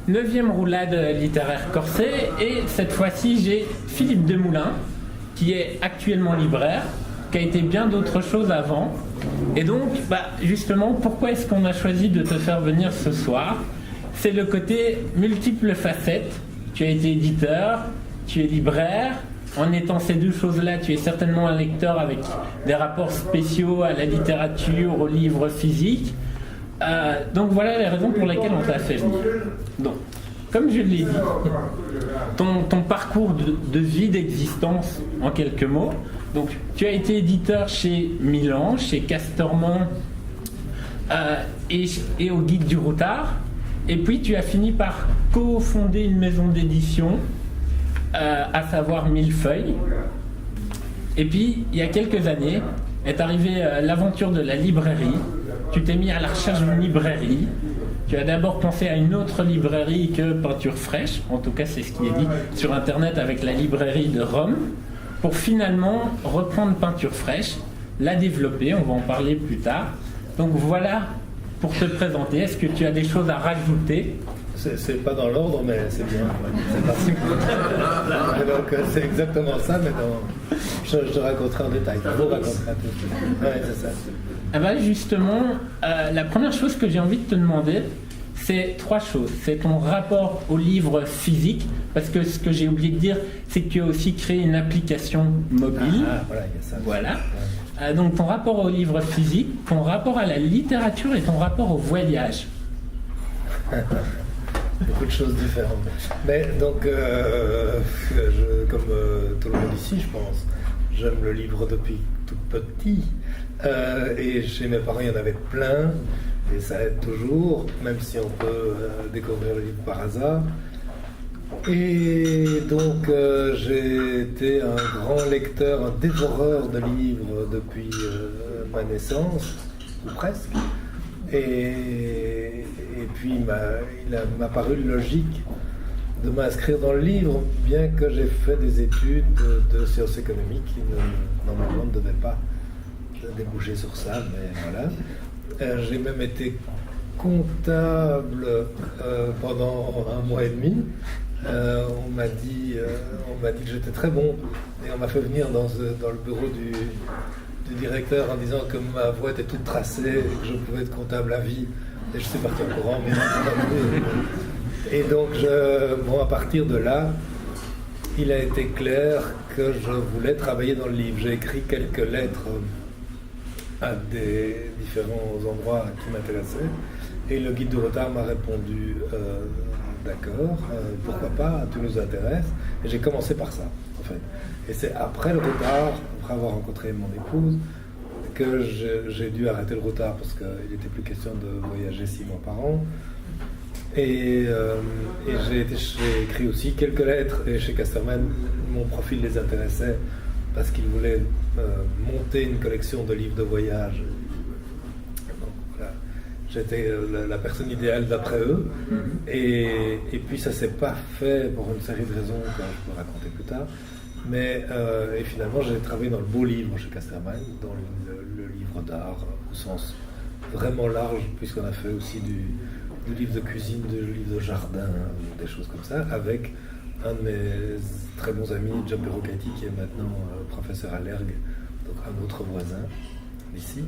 Neuvième roulade littéraire Corset, et cette fois-ci j'ai Philippe Demoulin, qui est actuellement libraire, qui a été bien d'autres choses avant. Et donc, justement, pourquoi est-ce qu'on a choisi de te faire venir ce soir? C'est le côté multiples facettes. Tu as été éditeur, tu es libraire. En étant ces deux choses-là, tu es certainement un lecteur avec des rapports spéciaux à la littérature, aux livres physiques. Donc voilà les raisons pour lesquelles on t'a fait venir. Donc, comme je l'ai dit, ton parcours de vie, d'existence en quelques mots. Donc, tu as été éditeur chez Milan, chez Casterman et au Guide du Routard. Et puis, tu as fini par cofonder une maison d'édition, à savoir Millefeuille. Et puis, il y a quelques années, est arrivée l'aventure de la librairie. Tu t'es mis à la recherche d'une librairie. Tu as d'abord pensé à une autre librairie que Peinture Fraîche, en tout cas c'est ce qui est dit sur internet avec la librairie de Rome, pour finalement reprendre Peinture Fraîche, la développer, on va en parler plus tard. Donc voilà pour te présenter. Est-ce que tu as des choses à rajouter? C'est pas dans l'ordre, mais c'est bien. C'est parti. Donc c'est exactement ça, mais je te raconterai en détail. Je vous raconterai tout. Ouais, c'est ça. Justement, la première chose que j'ai envie de te demander, c'est trois choses. C'est ton rapport au livre physique, parce que ce que j'ai oublié de dire, c'est que tu as aussi créé une application mobile. Voilà, il y a ça. Voilà. Donc ton rapport au livre physique, ton rapport à la littérature et ton rapport au voyage. Beaucoup de choses différentes. Mais donc, comme tout le monde ici, je pense, j'aime le livre depuis tout petit. Et chez mes parents, il y en avait plein. Et ça aide toujours, même si on peut découvrir le livre par hasard. Et donc, j'ai été un grand lecteur, un dévoreur de livres depuis ma naissance, ou presque. Et puis, il m'a paru logique de m'inscrire dans le livre, bien que j'ai fait des études de sciences économiques qui, normalement, ne devaient pas déboucher sur ça, mais voilà. J'ai même été comptable pendant 1 mois et demi. On m'a dit que j'étais très bon, et on m'a fait venir dans le bureau du directeur en disant que ma voie était toute tracée et que je pouvais être comptable à vie, et je suis parti en courant, bien entendu. Et donc à partir de là, il a été clair que je voulais travailler dans le livre. J'ai écrit quelques lettres à des différents endroits qui m'intéressaient, et le Guide du Routard m'a répondu d'accord, pourquoi pas, tout nous intéresse, et j'ai commencé par ça en fait. Et c'est après le Routard, après avoir rencontré mon épouse, que j'ai dû arrêter le Routard parce qu'il n'était plus question de voyager 6 mois par an. Et j'ai écrit aussi quelques lettres, et chez Casterman, mon profil les intéressait parce qu'ils voulaient monter une collection de livres de voyage. Donc, voilà. J'étais la personne idéale d'après eux. Et puis ça s'est pas fait pour une série de raisons que je peux raconter plus tard. Mais et finalement, j'ai travaillé dans le beau livre chez Casterman, dans le livre d'art au sens vraiment large, puisqu'on a fait aussi du livre de cuisine, du livre de jardin, des choses comme ça, avec un de mes très bons amis, John Perrocati, qui est maintenant professeur à l'ERG, donc un autre voisin d'ici.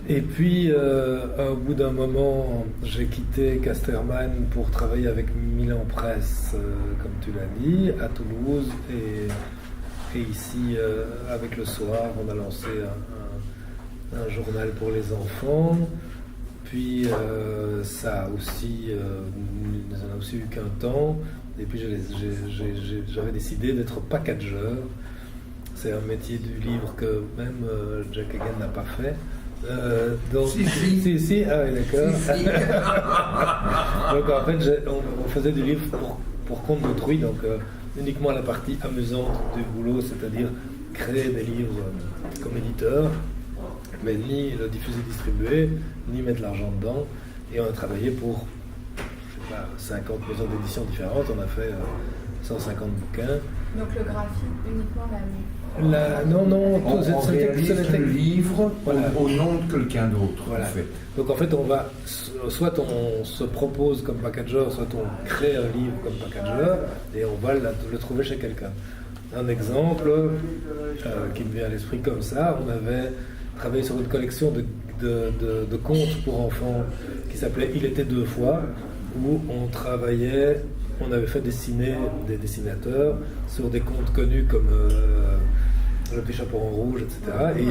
Et puis, au bout d'un moment, j'ai quitté Casterman pour travailler avec Milan Presse, comme tu l'as dit, à Toulouse, et ici, avec Le Soir, on a lancé un journal pour les enfants. Puis ça a aussi, nous n'en a aussi eu qu'un temps, et puis j'avais décidé d'être packageur. C'est un métier du livre que même Jack Hagan n'a pas fait. Donc, si, ah oui, d'accord. Si. Donc en fait, on faisait du livre pour compte d'autrui, donc uniquement la partie amusante du boulot, c'est-à-dire créer des livres comme éditeur, mais ni le diffuser, distribuer, ni mettre l'argent dedans. Et on a travaillé pour, je sais pas, 50 maisons d'édition différentes. On a fait 150 bouquins. Donc le graphique, uniquement la Non, on réalise le livre voilà. au nom de quelqu'un d'autre, voilà. en fait. Donc en fait, soit on se propose comme packager, soit on crée un livre comme packager, et on va le trouver chez quelqu'un. Un exemple qui me vient à l'esprit comme ça, on avait travaillé sur une collection de contes pour enfants qui s'appelait Il était deux fois, où on avait fait dessiner des dessinateurs sur des contes connus comme Le Petit Chaperon Rouge, etc. Et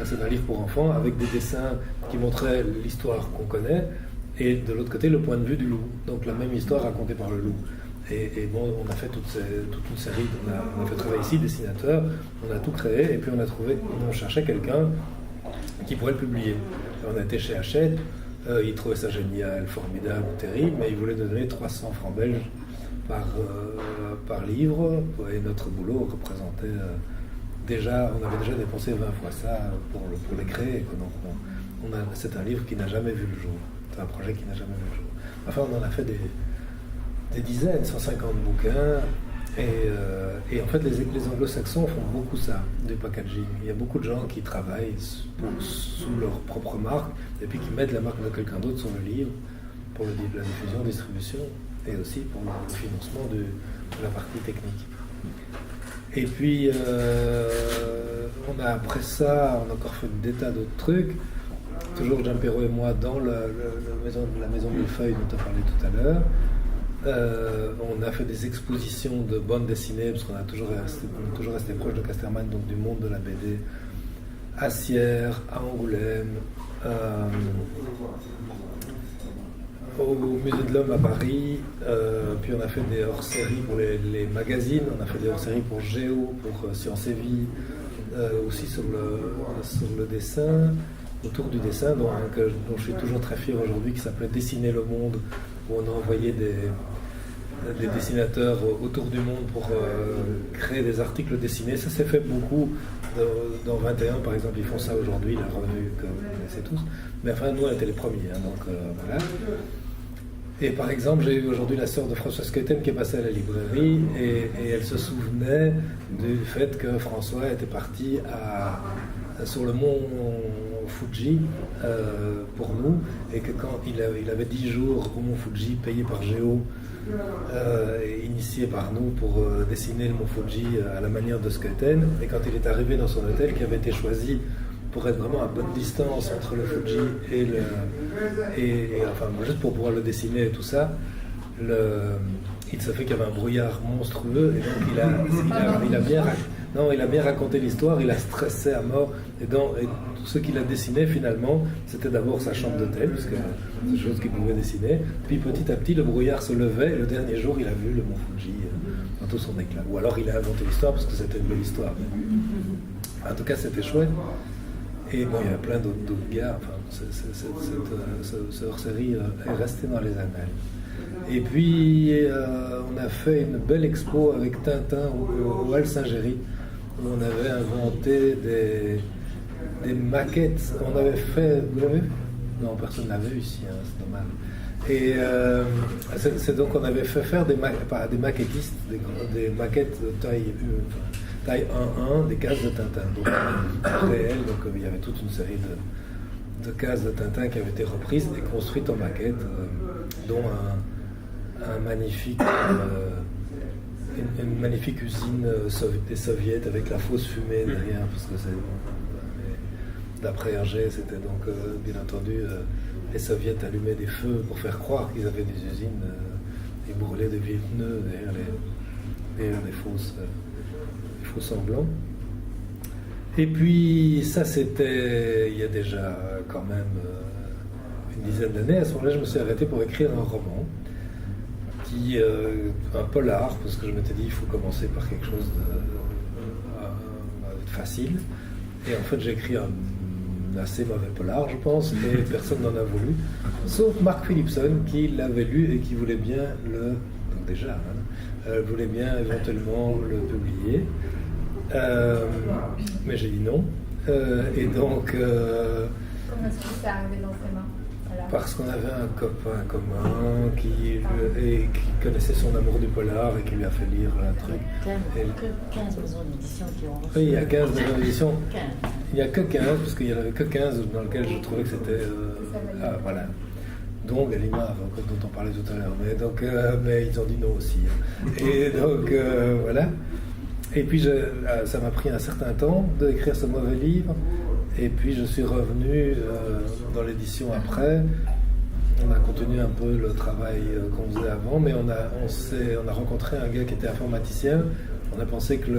c'est un livre pour enfants avec des dessins qui montraient l'histoire qu'on connaît et de l'autre côté le point de vue du loup. Donc la même histoire racontée par le loup. Et bon, on a fait toute une série, on a fait travailler ici, dessinateurs, on a tout créé et puis on cherchait quelqu'un qui pourrait le publier. On a été chez Hachette, il trouvait ça génial, formidable, terrible, mais il voulait nous donner 300 francs belges par livre, et notre boulot représentait on avait déjà dépensé 20 fois ça pour les créer. Donc c'est un livre qui n'a jamais vu le jour, c'est un projet qui n'a jamais vu le jour. Enfin, on en a fait des dizaines, 150 bouquins, et en fait les anglo-saxons font beaucoup ça, du packaging. Il y a beaucoup de gens qui travaillent sous leur propre marque, et puis qui mettent la marque de quelqu'un d'autre sur le livre, pour la diffusion, distribution, et aussi pour le financement de la partie technique. Et puis, après ça, on a encore fait des tas d'autres trucs. Toujours Jean Perrault et moi dans la maison Millefeuille dont tu as parlé tout à l'heure. On a fait des expositions de bandes dessinées, parce qu'on est toujours resté proche de Casterman, donc du monde de la BD, à Sierre, à Angoulême, au Musée de l'Homme à Paris, puis on a fait des hors-séries pour les magazines, on a fait des hors-séries pour Géo, pour Science et Vie, aussi sur le dessin, autour du dessin, dont je suis toujours très fier aujourd'hui, qui s'appelait Dessiner le monde, où on a envoyé des dessinateurs autour du monde pour créer des articles dessinés. Ça s'est fait beaucoup dans 21, par exemple, ils font ça aujourd'hui, la revue que vous connaissez tous. Mais enfin, nous, on était les premiers, donc voilà. Et par exemple, j'ai eu aujourd'hui la sœur de Françoise Skeuten qui est passée à la librairie et elle se souvenait du fait que François était parti sur le mont Fuji pour nous, et que quand il avait 10 jours au mont Fuji payé par Géo, initié par nous pour dessiner le mont Fuji à la manière de Skeuten, et quand il est arrivé dans son hôtel qui avait été choisi pour être vraiment à bonne distance entre le Fuji et enfin juste pour pouvoir le dessiner et tout ça, il se fait qu'il y avait un brouillard monstrueux, et donc il a bien raconté l'histoire, il a stressé à mort, et ce qu'il a dessiné finalement, c'était d'abord sa chambre d'hôtel, parce que c'est des choses qu'il pouvait dessiner, puis petit à petit le brouillard se levait, et le dernier jour il a vu le mont Fuji dans tout son éclat. Ou alors il a inventé l'histoire, parce que c'était une belle histoire. Mais en tout cas c'était chouette. Et bon, il y a plein d'autres gars, enfin, ce hors-série est resté dans les annales. Et puis, on a fait une belle expo avec Tintin au Hall Saint-Géry, où on avait inventé des maquettes. On avait fait, vous l'avez vu ? Non, personne ne l'a vu ici, c'est dommage. Et c'est donc on avait fait faire des maquettistes, des maquettes de taille 1-1, des cases de Tintin, donc réelles. Donc il y avait toute une série de cases de Tintin qui avaient été reprises et construites en maquette, dont une magnifique usine des soviets avec la fausse fumée derrière, parce que d'après Hergé, c'était donc bien entendu les soviets allumaient des feux pour faire croire qu'ils avaient des usines et brûlaient de vieux pneus derrière les faux semblants. Et puis ça, c'était il y a déjà quand même une dizaine d'années. À ce moment-là, je me suis arrêté pour écrire un roman, un polar, parce que je m'étais dit il faut commencer par quelque chose de facile. Et en fait, j'ai écrit un assez mauvais polar, je pense, et personne n'en a voulu, sauf Mark Philipson qui l'avait lu et qui voulait bien voulait bien éventuellement le publier. Mais j'ai dit non. Et donc. Comment est-ce que c'est arrivé dans ses mains? Parce qu'on avait un copain commun qui connaissait son amour du polar et qui lui a fait lire un truc. Que 15 maisons d'édition qui ont reçu. Oui, il y a 15 maisons d'édition. 15. Il n'y a que 15, parce qu'il n'y en avait que 15 dans lesquels je trouvais que c'était... voilà. Dont Gallimard, dont on parlait tout à l'heure. Mais ils ont dit non aussi. Et donc, voilà. Et puis, ça m'a pris un certain temps d'écrire ce mauvais livre. Et puis, je suis revenu dans l'édition après. On a continué un peu le travail qu'on faisait avant, mais on a rencontré un gars qui était informaticien. On a pensé que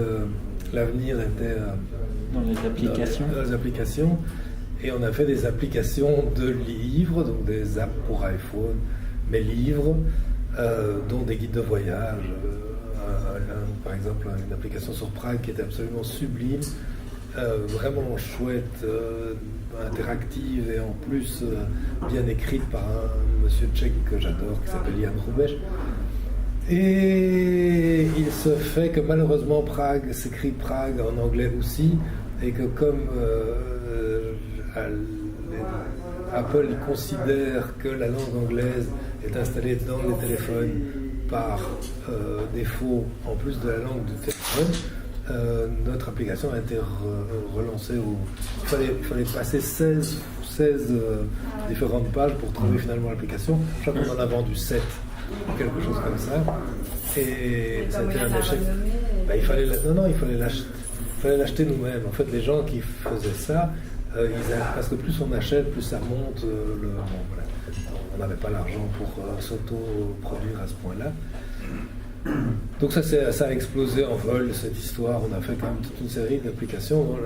l'avenir était dans les applications. Dans les applications. Et on a fait des applications de livres, donc des apps pour iPhone, mais livres, dont des guides de voyage. Par exemple, une application sur Prague qui était absolument sublime, vraiment chouette, interactive et en plus bien écrite par un monsieur tchèque que j'adore qui s'appelle Jan Hrubesch. Et il se fait que malheureusement Prague s'écrit Prague en anglais aussi, et que comme Apple considère que la langue anglaise est installée dans les téléphones par défaut, en plus de la langue du téléphone, notre application a été relancée. Il fallait passer 16 différentes pages pour trouver finalement l'application. Je crois qu'on en a vendu 7, quelque chose comme ça. Et c'était un échec. Il fallait l'acheter nous-mêmes. En fait, les gens qui faisaient ça, parce que plus on achète, plus ça monte. Voilà. On n'avait pas l'argent pour s'auto-produire à ce point-là. Donc ça a explosé en vol, cette histoire. On a fait quand même toute une série d'applications.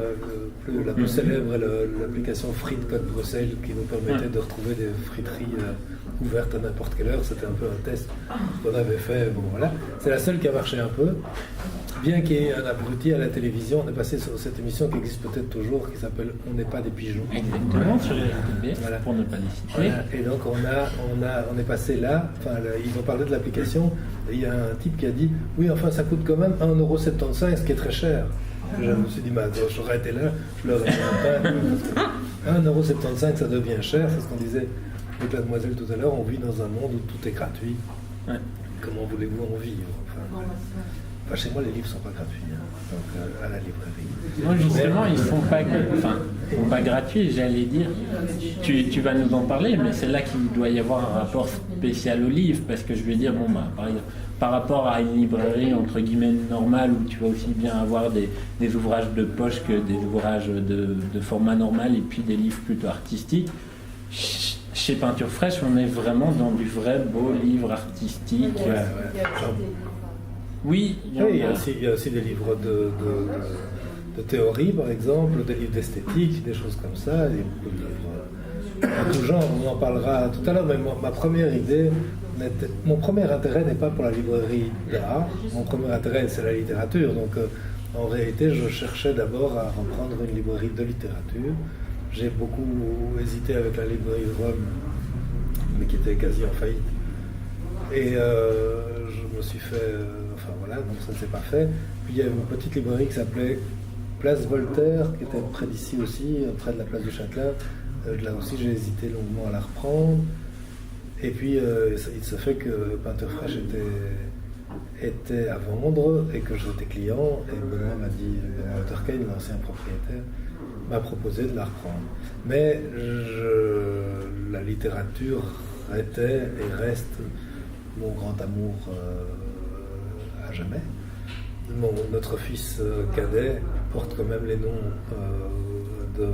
La plus célèbre est l'application Frites Code Bruxelles, qui nous permettait de retrouver des friteries ouvertes à n'importe quelle heure. C'était un peu un test qu'on avait fait. Bon, voilà. C'est la seule qui a marché un peu. Bien qu'il y ait un abruti à la télévision, on est passé sur cette émission qui existe peut-être toujours, qui s'appelle On n'est pas des pigeons. Exactement, sur RTB, voilà. Pour ne pas les citer. Voilà. Et donc on est passé là, ils ont parlé de l'application, et il y a un type qui a dit « Oui, enfin ça coûte quand même 1,75€, ce qui est très cher. » Je me suis dit « J'aurais été là, je leur ai dit pas. 1,75€, ça devient cher, c'est ce qu'on disait avec la demoiselle tout à l'heure, on vit dans un monde où tout est gratuit. Ouais. Comment voulez-vous en vivre ? Chez moi, les livres ne sont pas gratuits, donc à la librairie. Non, justement, ils ne sont pas gratuits, j'allais dire. Tu vas nous en parler, mais c'est là qu'il doit y avoir un rapport spécial au livre, parce que je veux dire, par exemple, par rapport à une librairie entre guillemets normale, où tu vas aussi bien avoir des ouvrages de poche que des ouvrages de format normal, et puis des livres plutôt artistiques. Chez Peinture Fraîche, on est vraiment dans du vrai beau livre artistique. Oui, il y a aussi des livres de théorie, par exemple, des livres d'esthétique, des choses comme ça, des livres de tout genre. On en parlera tout à l'heure, mais ma première idée, mon premier intérêt n'est pas pour la librairie d'art, mon premier intérêt c'est la littérature. Donc en réalité, je cherchais d'abord à reprendre une librairie de littérature. J'ai beaucoup hésité avec la librairie de Rome, mais qui était quasi en faillite. Et je me suis fait... donc ça ne s'est pas fait. Puis il y avait une petite librairie qui s'appelait Place Voltaire, qui était près d'ici aussi, près de la place du Châtelain. Là aussi, j'ai hésité longuement à la reprendre. Et puis, il se fait que Peinture Fraîche était à vendre et que j'étais client. Et Benoît m'a dit, Benoît Turckheim, l'ancien propriétaire, m'a proposé de la reprendre. Mais la littérature était et reste mon grand amour à jamais. Notre fils cadet porte quand même les noms de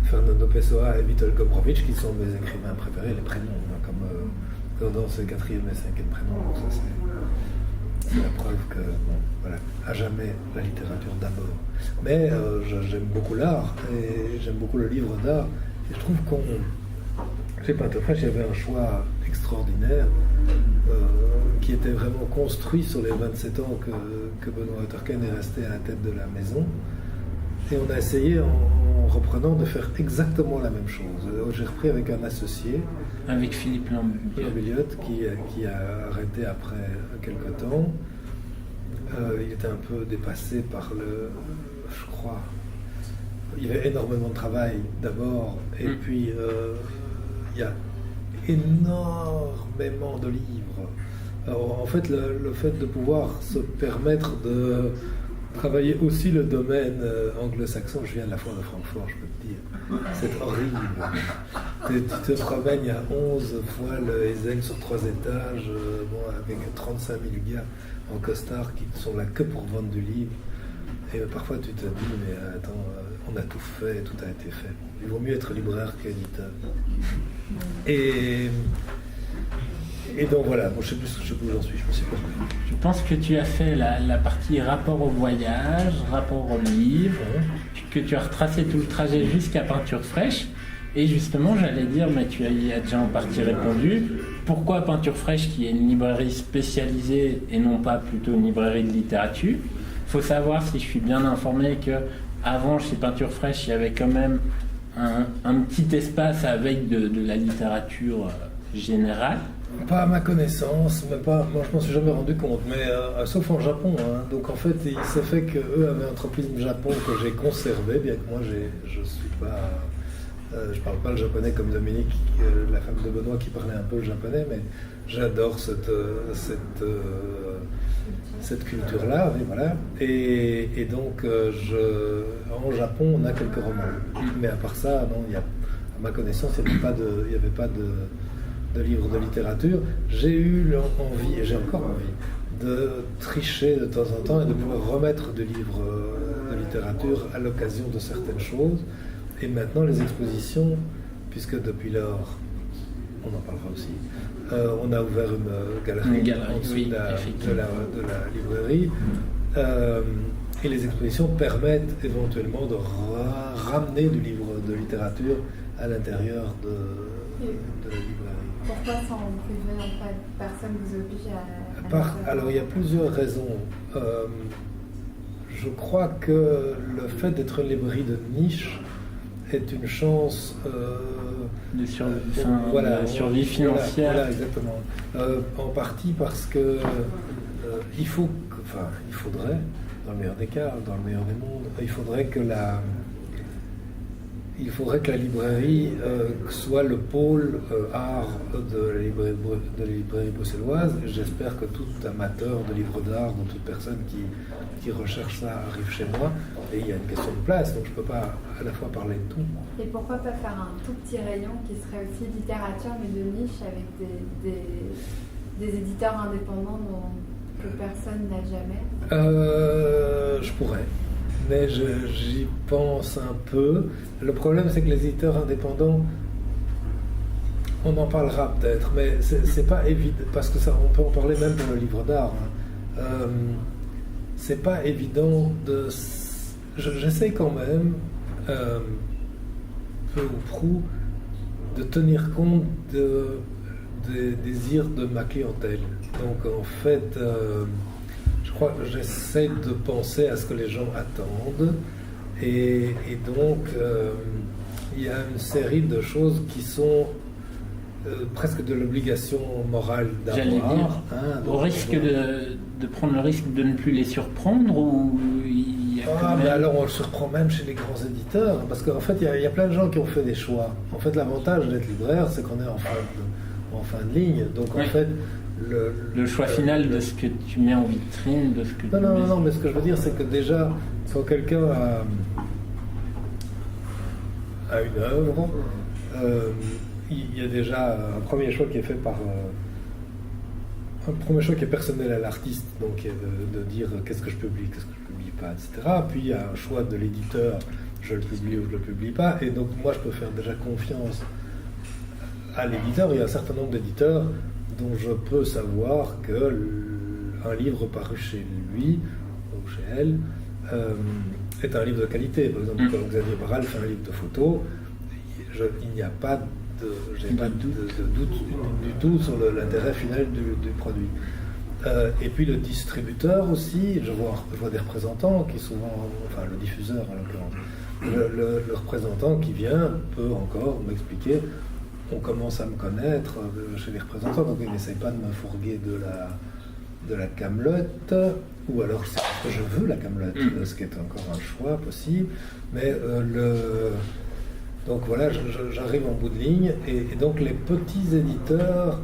Fernando Pessoa et Vítor Gombrowicz, qui sont mes écrivains préférés, les prénoms, comme dans ce 4e et 5e prénom. Donc ça, c'est la preuve que, à jamais la littérature d'abord. Mais j'aime beaucoup l'art et j'aime beaucoup le livre d'art. Et je trouve chez Peinture Fraîche, il y avait un choix extraordinaire qui était vraiment construit sur les 27 ans que Benoît Turckheim est resté à la tête de la maison. Et on a essayé, en reprenant, de faire exactement la même chose. J'ai repris avec un associé. Avec Philippe Lambelliot, qui a arrêté après quelques temps. Il était un peu dépassé par je crois, il y avait énormément de travail d'abord, et puis il il y a énormément de livres. Alors, en fait, le fait de pouvoir se permettre de travailler aussi le domaine anglo-saxon, je viens de la foire de Francfort, je peux te dire, c'est horrible. Tu te promènes, il y a 11 fois le Eisel sur 3 étages, avec 35 000 gars en costard qui sont là que pour vendre du livre. Et parfois tu te dis, mais attends, on a tout fait, tout a été fait. Il vaut mieux être libraire qu'éditeur. Et donc voilà, bon, je ne sais plus où j'en suis, je me suis perdu. Je pense que tu as fait la partie rapport au voyage, rapport au livre, que tu as retracé tout le trajet jusqu'à Peinture Fraîche. Et justement, j'allais dire, mais tu y as déjà en partie répondu, pourquoi Peinture Fraîche, qui est une librairie spécialisée et non pas plutôt une librairie de littérature? Il faut savoir, si je suis bien informé, qu'avant, chez Peinture Fraîche, il y avait quand même un petit espace avec de la littérature générale. Pas à ma connaissance, mais pas, moi je m'en suis jamais rendu compte, mais sauf en Japon. Hein. Donc en fait, il s'est fait qu'eux avaient un tropisme Japon que j'ai conservé, bien que moi je suis pas... je parle pas le japonais comme Dominique, la femme de Benoît qui parlait un peu le japonais, mais j'adore cette culture-là, oui, voilà. Et donc, en Japon, on a quelques romans. Mais à part ça, non, à ma connaissance, il n'y avait pas de livres de littérature. J'ai eu envie, et j'ai encore envie, de tricher de temps en temps et de pouvoir remettre des livres de littérature à l'occasion de certaines choses. Et maintenant, les expositions, puisque depuis lors, on en parlera aussi, on a ouvert une galerie en dessous de la librairie, et les expositions permettent éventuellement de ramener du livre de littérature à l'intérieur de la librairie. Pourquoi s'en priver en fait? Personne ne vous oblige à alors il y a plusieurs raisons. Je crois que le fait d'être une librairie de niche est une chance de survie financière. Voilà, exactement. En partie parce que il faudrait, dans le meilleur des cas, dans le meilleur des mondes, il faudrait que la librairie soit le pôle art de la librairie bruxelloise. J'espère que tout amateur de livres d'art, ou toute personne qui recherche ça arrive chez moi. Et il y a une question de place, donc je ne peux pas à la fois parler de tout. Et pourquoi pas faire un tout petit rayon qui serait aussi littérature, mais de niche, avec des éditeurs indépendants que personne n'a jamais? Je pourrais. Mais j'y pense un peu. Le problème, c'est que les éditeurs indépendants, on en parlera peut-être, mais c'est pas évident, parce que ça, on peut en parler même pour le livre d'art. Hein. C'est pas évident de... J'essaie quand même, peu ou prou, de tenir compte des désirs de ma clientèle. Donc en fait... je crois que j'essaie de penser à ce que les gens attendent et donc il y a une série de choses qui sont presque de l'obligation morale d'avoir. J'allais dire, au risque de prendre le risque de ne plus les surprendre ou il y a mais alors on le surprend même chez les grands éditeurs parce qu'en fait il y a plein de gens qui ont fait des choix. En fait l'avantage d'être libraire c'est qu'on est en fin de ligne, donc en fait le choix final de ce que tu mets en vitrine, de ce que non, mais ce que je veux dire, c'est que déjà, quand quelqu'un a une œuvre, il y a déjà un premier choix qui est fait un premier choix qui est personnel à l'artiste, donc qui est de dire qu'est-ce que je publie, qu'est-ce que je publie pas, etc. Puis il y a un choix de l'éditeur, je le publie ou je le publie pas, et donc moi je peux faire déjà confiance à l'éditeur. Il y a un certain nombre d'éditeurs dont je peux savoir qu'un livre paru chez lui ou chez elle est un livre de qualité. Par exemple, quand Xavier Barral fait un livre de photos, il n'y a pas de doute du tout sur l'intérêt final du produit. Et puis le distributeur aussi, je vois des représentants qui souvent, enfin le diffuseur en l'occurrence, le représentant qui vient peut encore m'expliquer. On commence à me connaître chez les représentants, donc ils n'essayent pas de me fourguer de la camelote, ou alors c'est parce que je veux la camelote, ce qui est encore un choix possible. Mais Donc voilà, j'arrive en bout de ligne, et donc les petits éditeurs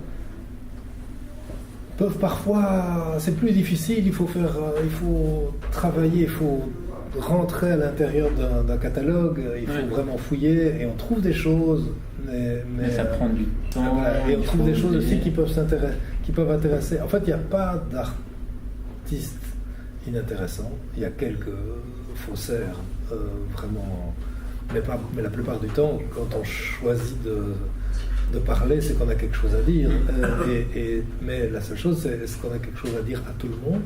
peuvent parfois, c'est plus difficile, il faut travailler, il faut rentrer à l'intérieur d'un catalogue, il faut vraiment fouiller, et on trouve des choses, mais ça prend du temps. Voilà, et on trouve des choses aussi qui peuvent intéresser. En fait, il n'y a pas d'artistes inintéressants, il y a quelques faussaires, vraiment, mais la plupart du temps, quand on choisit de parler, c'est qu'on a quelque chose à dire. Mais la seule chose, c'est est-ce qu'on a quelque chose à dire à tout le monde,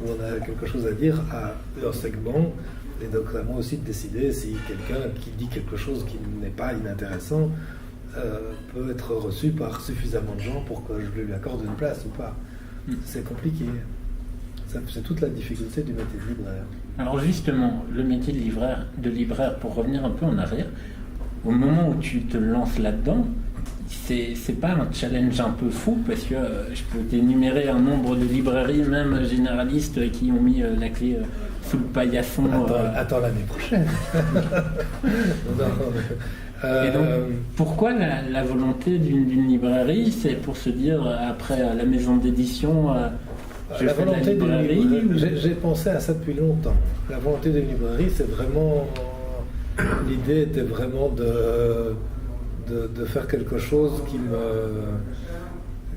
ou on a quelque chose à dire à un segment. Et donc à moi aussi de décider si quelqu'un qui dit quelque chose qui n'est pas inintéressant peut être reçu par suffisamment de gens pour que je lui accorde une place ou pas. C'est compliqué. C'est toute la difficulté du métier de libraire. Alors justement, le métier de libraire, pour revenir un peu en arrière, au moment où tu te lances là-dedans, c'est pas un challenge un peu fou, parce que je peux t'énumérer un nombre de librairies, même généralistes, qui ont mis la clé sous le paillasson. Attends l'année prochaine. Et donc, pourquoi la volonté d'une librairie? C'est pour se dire, après la maison d'édition, la volonté d'une librairie, j'ai pensé à ça depuis longtemps. La volonté d'une librairie, c'est vraiment... L'idée était vraiment de faire quelque chose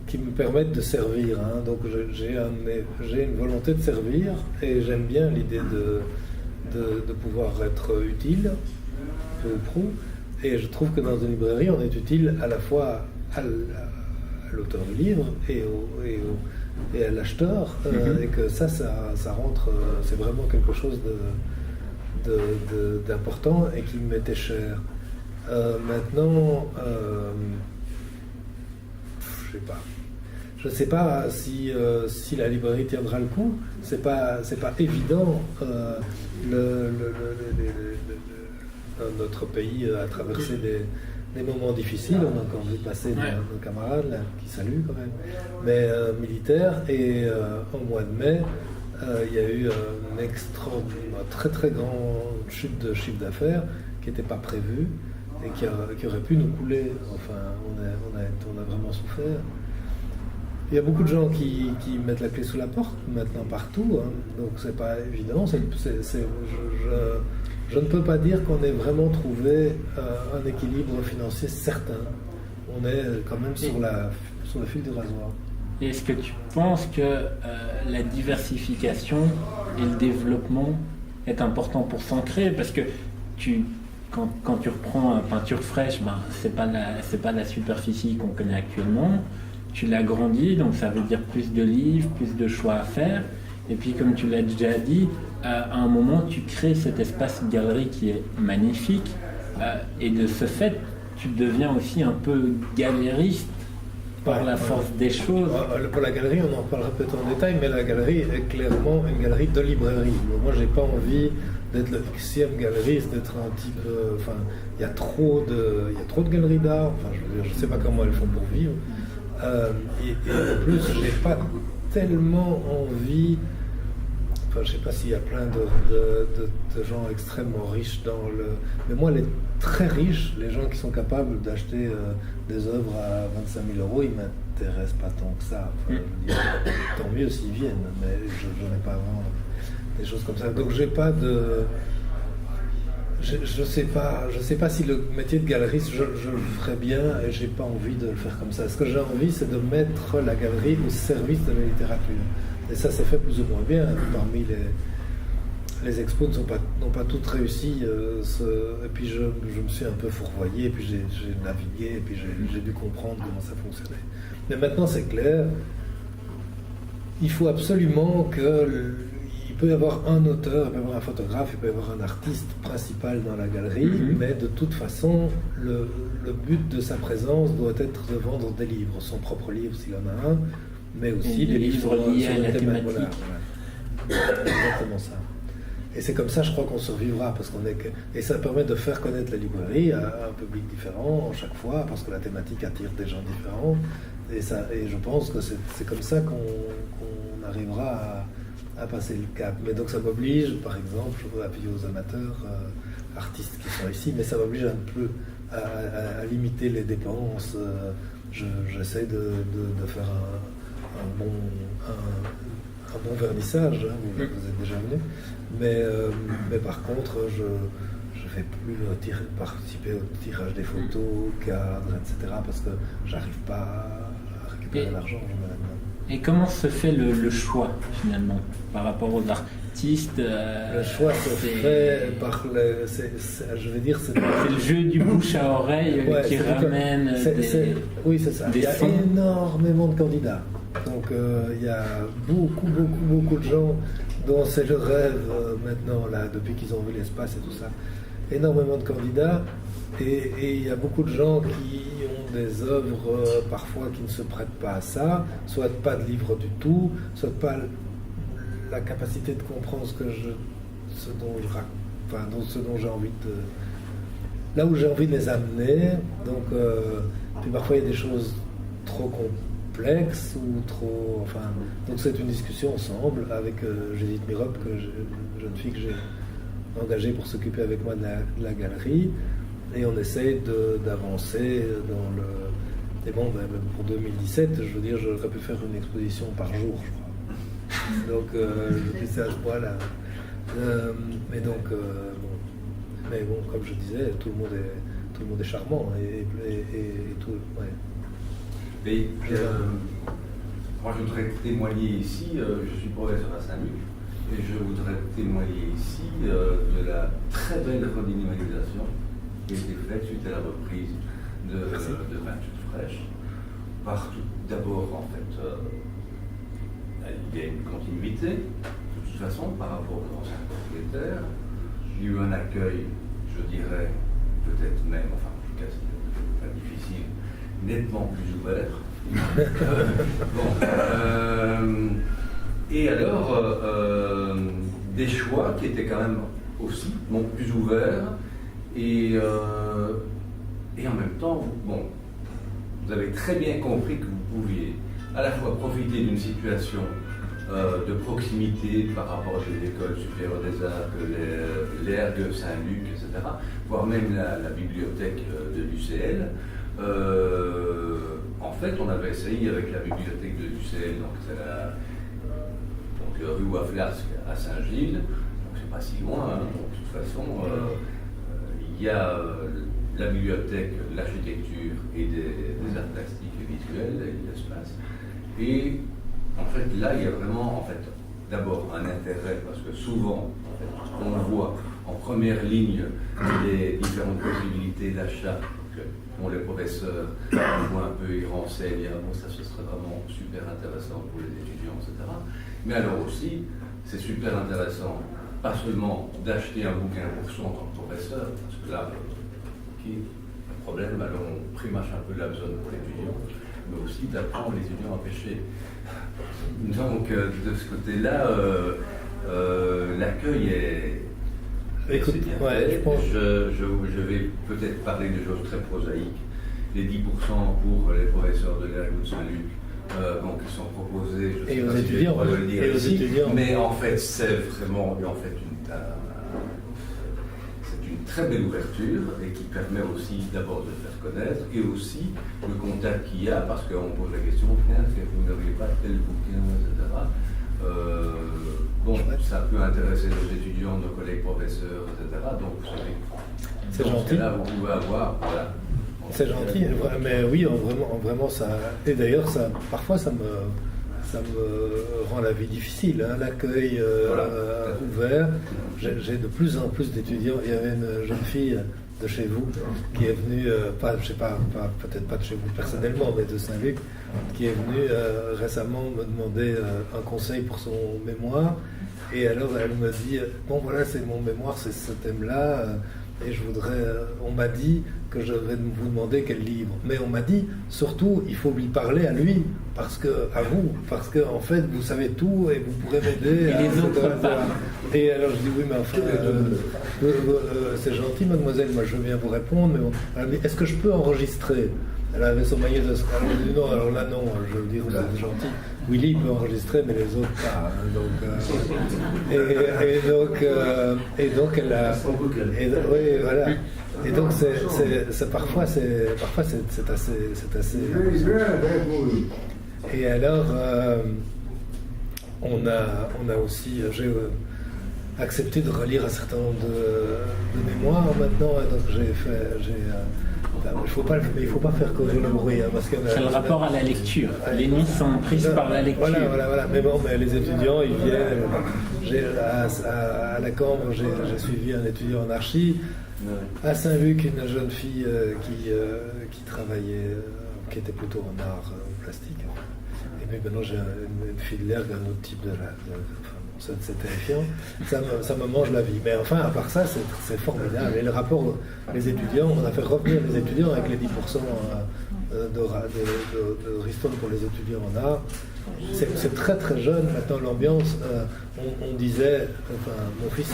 qui me permette de servir. Hein. Donc j'ai une volonté de servir, et j'aime bien l'idée de pouvoir être utile, peu ou prou. Et je trouve que dans une librairie, on est utile à la fois à l'auteur du livre et à l'acheteur, et que ça rentre, c'est vraiment quelque chose d'important et qui m'était cher. Maintenant, je ne sais pas si la librairie tiendra le coup. C'est pas évident. Notre pays a traversé des moments difficiles. On a encore vu passer nos camarades là, qui saluent quand même, mais militaires. Et au mois de mai, il y a eu une très très grande chute de chiffre d'affaires qui n'était pas prévue et qui aurait pu nous couler. Enfin, on a vraiment souffert. Il y a beaucoup de gens qui mettent la clé sous la porte maintenant partout, hein, donc c'est pas évident. Je ne peux pas dire qu'on ait vraiment trouvé un équilibre financier certain. On est quand même sur le fil du rasoir. Est-ce que tu penses que la diversification et le développement est important pour s'ancrer? Parce que quand tu reprends Peinture Fraîche, c'est pas la superficie qu'on connaît actuellement. Tu l'agrandis, donc ça veut dire plus de livres, plus de choix à faire. Et puis, comme tu l'as déjà dit, à un moment, tu crées cet espace galerie qui est magnifique. Et de ce fait, tu deviens aussi un peu galériste par la force des choses. Pour la galerie, on en parlera peut-être en détail, mais la galerie est clairement une galerie de librairie. Moi, j'ai pas envie d'être le Xème galeriste, d'être un type... il y a trop de galeries d'art. Enfin, je sais pas comment elles font pour vivre. Et en plus, j'ai pas tellement envie... Enfin, je sais pas s'il y a plein de gens extrêmement riches dans le... Mais moi, les très riches, les gens qui sont capables d'acheter des œuvres à 25 000 €, ils m'intéressent pas tant que ça. Enfin, je veux dire, tant mieux s'ils viennent, mais je n'ai pas vraiment des choses comme ça. Donc j'ai pas de... Je sais pas si le métier de galeriste, je le ferais bien, et j'ai pas envie de le faire comme ça. Ce que j'ai envie, c'est de mettre la galerie au service de la littérature. Et ça s'est fait plus ou moins bien. Parmi les expos n'ont pas toutes réussi. Et puis je me suis un peu fourvoyé, et puis j'ai navigué, et puis j'ai dû comprendre comment ça fonctionnait. Mais maintenant c'est clair, il faut absolument que... Il peut y avoir un auteur, il peut y avoir un photographe, il peut y avoir un artiste principal dans la galerie, mais de toute façon, le but de sa présence doit être de vendre des livres, son propre livre s'il en a un, mais aussi des livres liés à la thématique. Voilà. Exactement ça. Et c'est comme ça, je crois, qu'on survivra, et ça permet de faire connaître la librairie à un public différent chaque fois, parce que la thématique attire des gens différents, et je pense que c'est comme ça qu'on arrivera à passer le cap. Mais donc ça m'oblige, par exemple, je veux appuyer aux amateurs, artistes qui sont ici, mais ça m'oblige un peu à limiter les dépenses. J'essaie de faire un bon vernissage, hein, vous êtes déjà venu, mais par contre, je ne vais plus participer au tirage des photos, cadres, etc., parce que j'arrive pas à récupérer l'argent. Et comment se fait le choix, finalement, par rapport aux artistes Le choix se fait par je vais dire, c'est le jeu du bouche à oreille qui ramène oui, c'est ça. Il y a énormément de candidats. Donc il y a beaucoup de gens dont c'est le rêve maintenant, là, depuis qu'ils ont vu l'espace et tout ça. Énormément de candidats. Et il y a beaucoup de gens qui ont des œuvres parfois qui ne se prêtent pas à ça, soit pas de livres du tout, soit pas la capacité de comprendre ce dont j'ai envie de... Là où j'ai envie de les amener. Donc, puis parfois il y a des choses trop complexes ou trop... Enfin, donc c'est une discussion ensemble avec Judith Mirop, jeune fille que j'ai engagée pour s'occuper avec moi de la galerie. Et on essaye d'avancer dans le... Et bon, même pour 2017, je veux dire, j'aurais pu faire une exposition par jour, je crois. Donc, c'est à ce point-là. Mais donc, mais bon, comme je disais, tout le monde est charmant et tout. Ouais. Mais moi, je voudrais témoigner ici. Je suis professeur à Saint-Luc et je voudrais témoigner ici de la très belle redynamisation qui a été faite suite à la reprise de 28 fraîches. Partout, d'abord, en fait, il y a une continuité, de toute façon, par rapport aux anciens propriétaires. Il y a eu un accueil, je dirais, peut-être même, enfin, en tout cas, c'est pas difficile, nettement plus ouvert. Et alors, des choix qui étaient quand même aussi plus ouverts. Et en même temps, vous avez très bien compris que vous pouviez à la fois profiter d'une situation de proximité par rapport à l'école supérieure des arts, l'ERG Saint-Luc, etc., voire même la bibliothèque de l'UCL. En fait, on avait essayé avec la bibliothèque de l'UCL, donc c'est rue Waflarsk à Saint-Gilles, donc c'est pas si loin, hein, donc, de toute façon. Il y a la bibliothèque, l'architecture et des arts plastiques et visuels et l'espace. Et en fait, là, il y a vraiment, d'abord un intérêt, parce que souvent, on voit en première ligne les différentes possibilités d'achat qu'ont les professeurs, on voit un peu, ils renseignent, ça ce serait vraiment super intéressant pour les étudiants, etc. Mais alors aussi, c'est super intéressant, pas seulement d'acheter un bouquin pour soi en tant que professeur, parce que là, le problème, alors on primache un peu la zone pour l'étudiant, mais aussi d'apprendre les étudiants à pêcher. Donc, de ce côté-là, l'accueil est... Écoute, c'est bien fait. Je vais peut-être parler de choses très prosaïques. Les 10% pour les professeurs de l'ERG de Saint-Luc, qui sont proposés, je sais pas si je pourrais le dire ici, mais en fait, c'est vraiment une très belle ouverture et qui permet aussi d'abord de faire connaître et aussi le contact qu'il y a, parce qu'on pose la question, est-ce que vous n'auriez pas tel bouquin, etc. Ça peut intéresser nos étudiants, nos collègues professeurs, etc. Donc, c'est gentil. Là, vous pouvez avoir, voilà. C'est gentil, mais oui, vraiment ça. Et d'ailleurs, parfois, ça me rend la vie difficile. Hein, l'accueil ouvert. J'ai de plus en plus d'étudiants. Il y avait une jeune fille de chez vous qui est venue, peut-être pas de chez vous personnellement, mais de Saint-Luc, qui est venue récemment me demander un conseil pour son mémoire. Et alors, elle me dit, bon voilà, c'est mon mémoire, c'est ce thème-là. Et je voudrais, on m'a dit que je vais vous demander quel livre. Mais on m'a dit, surtout, il faut lui parler à lui, à vous, parce que en fait, vous savez tout et vous pourrez m'aider. Et les autres pas. Et alors je dis, oui, mais enfin, c'est gentil, mademoiselle, moi je veux bien vous répondre, mais bon. Elle me dit, est-ce que je peux enregistrer? Elle avait son magnétoscope. Alors je dis, non, alors là, non, je veux dire, vous êtes gentil. Willy peut enregistrer, mais les autres pas. Hein, donc elle a. Oui, voilà. Et donc parfois c'est assez. Et alors on a aussi j'ai accepté de relire un certain nombre de mémoires maintenant. Donc il faut pas faire courir le bruit, hein, parce que c'est le rapport à la lecture. Les nuits sont prises par la lecture. Voilà. Mais bon, les étudiants, ils viennent. À la Cambre, j'ai suivi un étudiant en archi. À Saint-Luc, une jeune fille qui travaillait, qui était plutôt en art plastique. Et puis maintenant, j'ai une fille de l'ergue, un autre type c'est terrifiant. Ça me mange la vie. Mais enfin, à part ça, c'est formidable. Et le rapport, les étudiants, on a fait revenir les étudiants avec les 10% de ristourne pour les étudiants en art. C'est très très jeune. Maintenant, l'ambiance, on disait, enfin, mon fils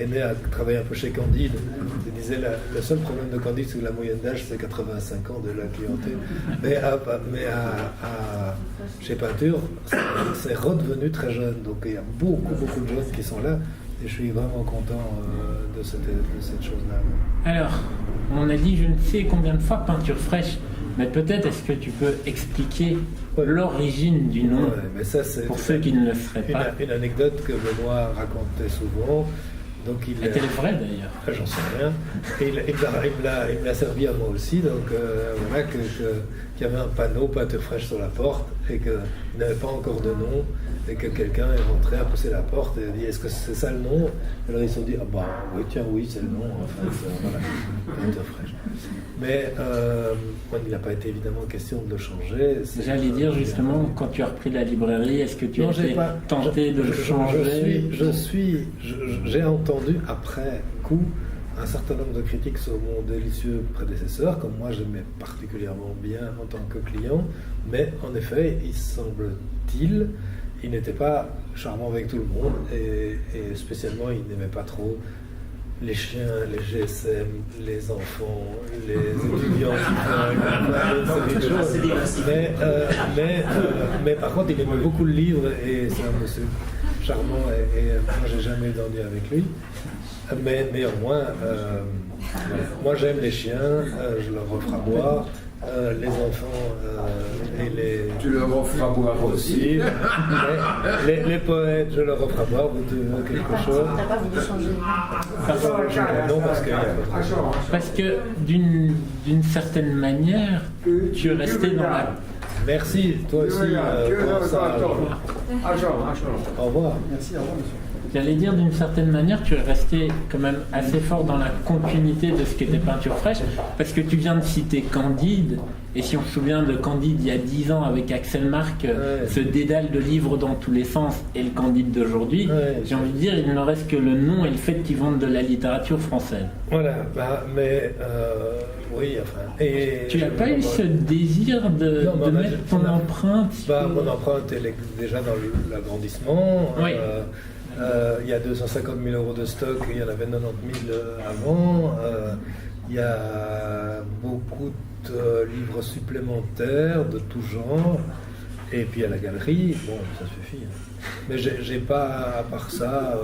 aîné a travaillé un peu chez Candide. Il disait le seul problème de Candide, c'est que la moyenne d'âge, c'est 85 ans de la clientèle. Mais chez Peinture, c'est redevenu très jeune. Donc il y a beaucoup de jeunes qui sont là. Et je suis vraiment content de cette chose-là. Alors, on a dit je ne sais combien de fois Peinture fraîche. Mais peut-être est-ce que tu peux expliquer l'origine du nom mais ça, pour ceux qui ne le seraient pas. Une anecdote que Benoît racontait souvent. Donc est-elle vraie d'ailleurs? J'en sais rien. Et il me l'a servi à moi aussi. Donc voilà qu'il y avait un panneau Peinture fraîche sur la porte et qu'il n'avait pas encore de nom et que quelqu'un est rentré, a poussé la porte et a dit est-ce que c'est ça le nom? Alors ils se sont dit ah bah oui tiens oui c'est le nom en fait voilà Peinture fraîche. Mais il n'a pas été évidemment question de le changer. J'allais dire justement quand tu as repris la librairie, est-ce que tu as tenté de le changer? J'ai entendu après coup un certain nombre de critiques sur mon délicieux prédécesseur, comme moi j'aimais particulièrement bien en tant que client, mais en effet, il n'était pas charmant avec tout le monde, et spécialement il n'aimait pas trop les chiens, les GSM, les enfants, les étudiants mais par contre il aimait beaucoup le livre, et c'est un monsieur charmant, et moi j'ai jamais eu d'ennui avec lui. Mais néanmoins, moi j'aime les chiens, je leur offre à boire, les enfants et les... Tu leur offres à boire aussi. les poètes, je leur offre à boire, vous devez quelque chose. T'as pas voulu changer? Non, parce qu'il y a... Parce que d'une certaine manière, tu es resté dans la... Merci, toi aussi, pour ça. Au revoir. Merci, au revoir, monsieur. J'allais dire d'une certaine manière, tu es resté quand même assez fort dans la continuité de ce qu'était Peinture fraîche, parce que tu viens de citer Candide, et si on se souvient de Candide il y a 10 ans avec Axel Marc, ce dédale de livres dans tous les sens, et le Candide d'aujourd'hui, j'ai envie de dire, il ne reste que le nom et le fait qu'ils vendent de la littérature française. Voilà, mais oui, enfin... Et tu n'as pas eu ce désir de mettre ton empreinte Mon empreinte, elle est déjà dans l'agrandissement. Oui. Il y a 250 000 euros de stock, il y en avait 90 000 avant. Il y a beaucoup de livres supplémentaires de tout genre. Et puis à la galerie, bon, ça suffit. Mais j'ai pas, à part ça,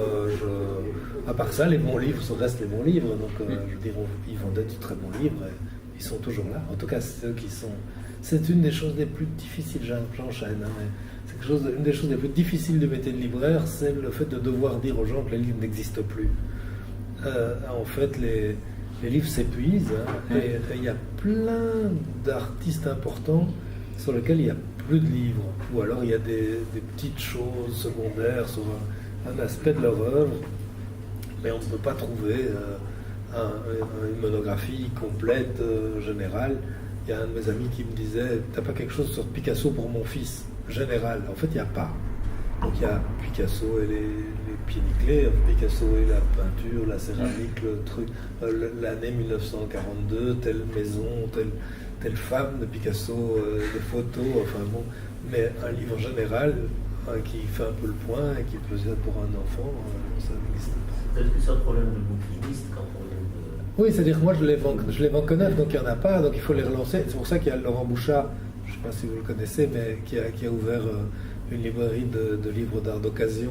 les bons livres restent les bons livres. Donc, je veux dire, ils vendaient de très bons livres. Et ils sont toujours là. En tout cas, c'est eux qui sont. C'est une des choses les plus difficiles, j'enchaîne. Mais une des choses les plus difficiles du métier de libraire, c'est le fait de devoir dire aux gens que les livres n'existent plus. En fait, les livres s'épuisent, et il y a plein d'artistes importants sur lesquels il n'y a plus de livres, ou alors il y a des petites choses secondaires sur un aspect de leur œuvre, mais on ne peut pas trouver une monographie complète, générale. Il y a un de mes amis qui me disait « T'as pas quelque chose sur Picasso pour mon fils ?» Général. En fait, il n'y a pas. Donc il y a Picasso et les pieds nickelés, Picasso et la peinture, la céramique, le truc, l'année 1942, telle maison, telle femme de Picasso, des photos, enfin bon, mais un livre général qui fait un peu le point et qui peut être pour un enfant, ça n'existe pas. C'est peut-être que c'est un problème de bouquiniste quand on est... Oui, c'est-à-dire que moi je les vends que neuf, donc il n'y en a pas, donc il faut les relancer. C'est pour ça qu'il y a Laurent Bouchard, je ne sais pas si vous le connaissez, mais qui a ouvert une librairie de livres d'art d'occasion